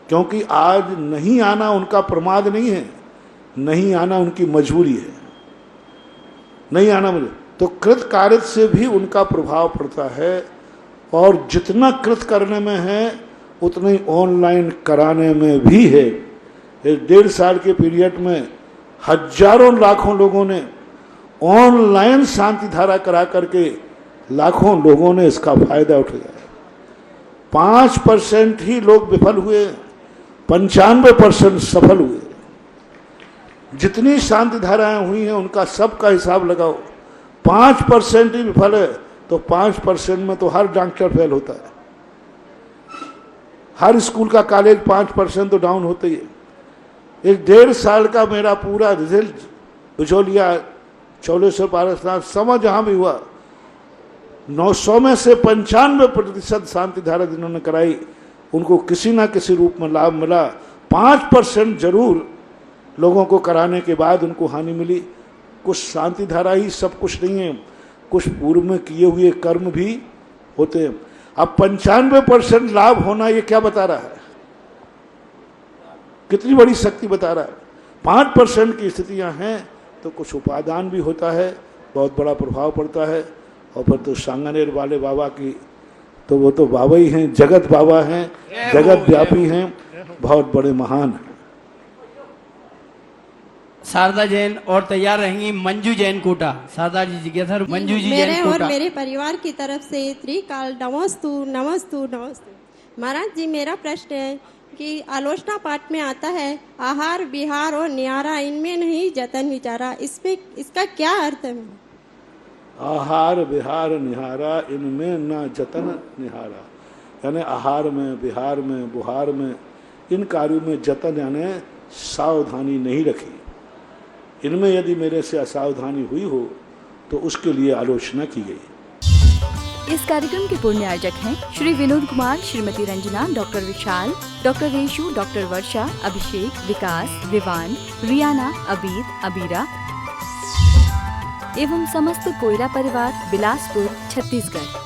क्योंकि आज नहीं आना उनका प्रमाद नहीं है, नहीं आना उनकी मजबूरी है। नहीं आना मुझे तो कृत कार्यत से भी उनका प्रभाव पड़ता है, और जितना कृत करने में है उतना ही ऑनलाइन कराने में भी है। इस 1.5 साल के पीरियड में हजारों लाखों लोगों ने ऑनलाइन शांति धारा करा करके लाखों लोगों ने इसका फायदा उठाया है। 5% ही लोग विफल हुए, 95% सफल हुए। जितनी शांति धाराएं हुई हैं उनका सबका हिसाब लगाओ, 5% ही विफल है, तो 5% में तो हर डॉक्टर फेल होता है, हर स्कूल का कॉलेज 5% तो डाउन होते ही है। इस 1.5 साल का मेरा पूरा रिजल्ट बिचौलिया, चौलेश्वर, पारसनाथ, समझ जहां भी हुआ, 900 में से 95% शांति धारा जिन्होंने कराई उनको किसी ना किसी रूप में लाभ मिला। 5% जरूर लोगों को कराने के बाद उनको हानि मिली। कुछ शांति धारा ही सब कुछ नहीं है, कुछ पूर्व में किए हुए कर्म भी होते हैं। अब 95% लाभ होना ये क्या बता रहा है, कितनी बड़ी शक्ति बता रहा है। 5% की स्थितियां हैं तो कुछ उपादान भी होता है, बहुत बड़ा प्रभाव पड़ता है। और फिर तो सांगानेर वाले बाबा की तो वो तो बाबा ही हैं, जगत बाबा हैं, जगत व्यापी हैं, बहुत बड़े महान हैं। शारदा जैन और तैयार रहेंगी मंजू जैन कोटा। शारदा जी जिज्ञासा, मंजू जी मेरे जैन और कोटा। मेरे परिवार की तरफ से त्रिकाल नमस्तु नमस्तु नमस्तु। महाराज जी, मेरा प्रश्न है कि आलोचना पाठ में आता है आहार विहार और निहारा, इनमें नहीं जतन विचारा, इसमें इसका क्या अर्थ है? आहार विहार निहारा, इनमें न जतन निहारा, यानी आहार में, विहार में, बुहार में, इन कार्यों में जतन यानी सावधानी नहीं रखी। इनमें यदि मेरे से असावधानी हुई हो तो उसके लिए आलोचना की गई। इस कार्यक्रम के पूर्ण आयोजक हैं श्री विनोद कुमार, श्रीमती रंजना, डॉक्टर विशाल, डॉक्टर रेशु, डॉक्टर वर्षा, अभिषेक, विकास, विवान, रियाना, अबीद, अबीरा एवं समस्त कोयरा परिवार, बिलासपुर, छत्तीसगढ़।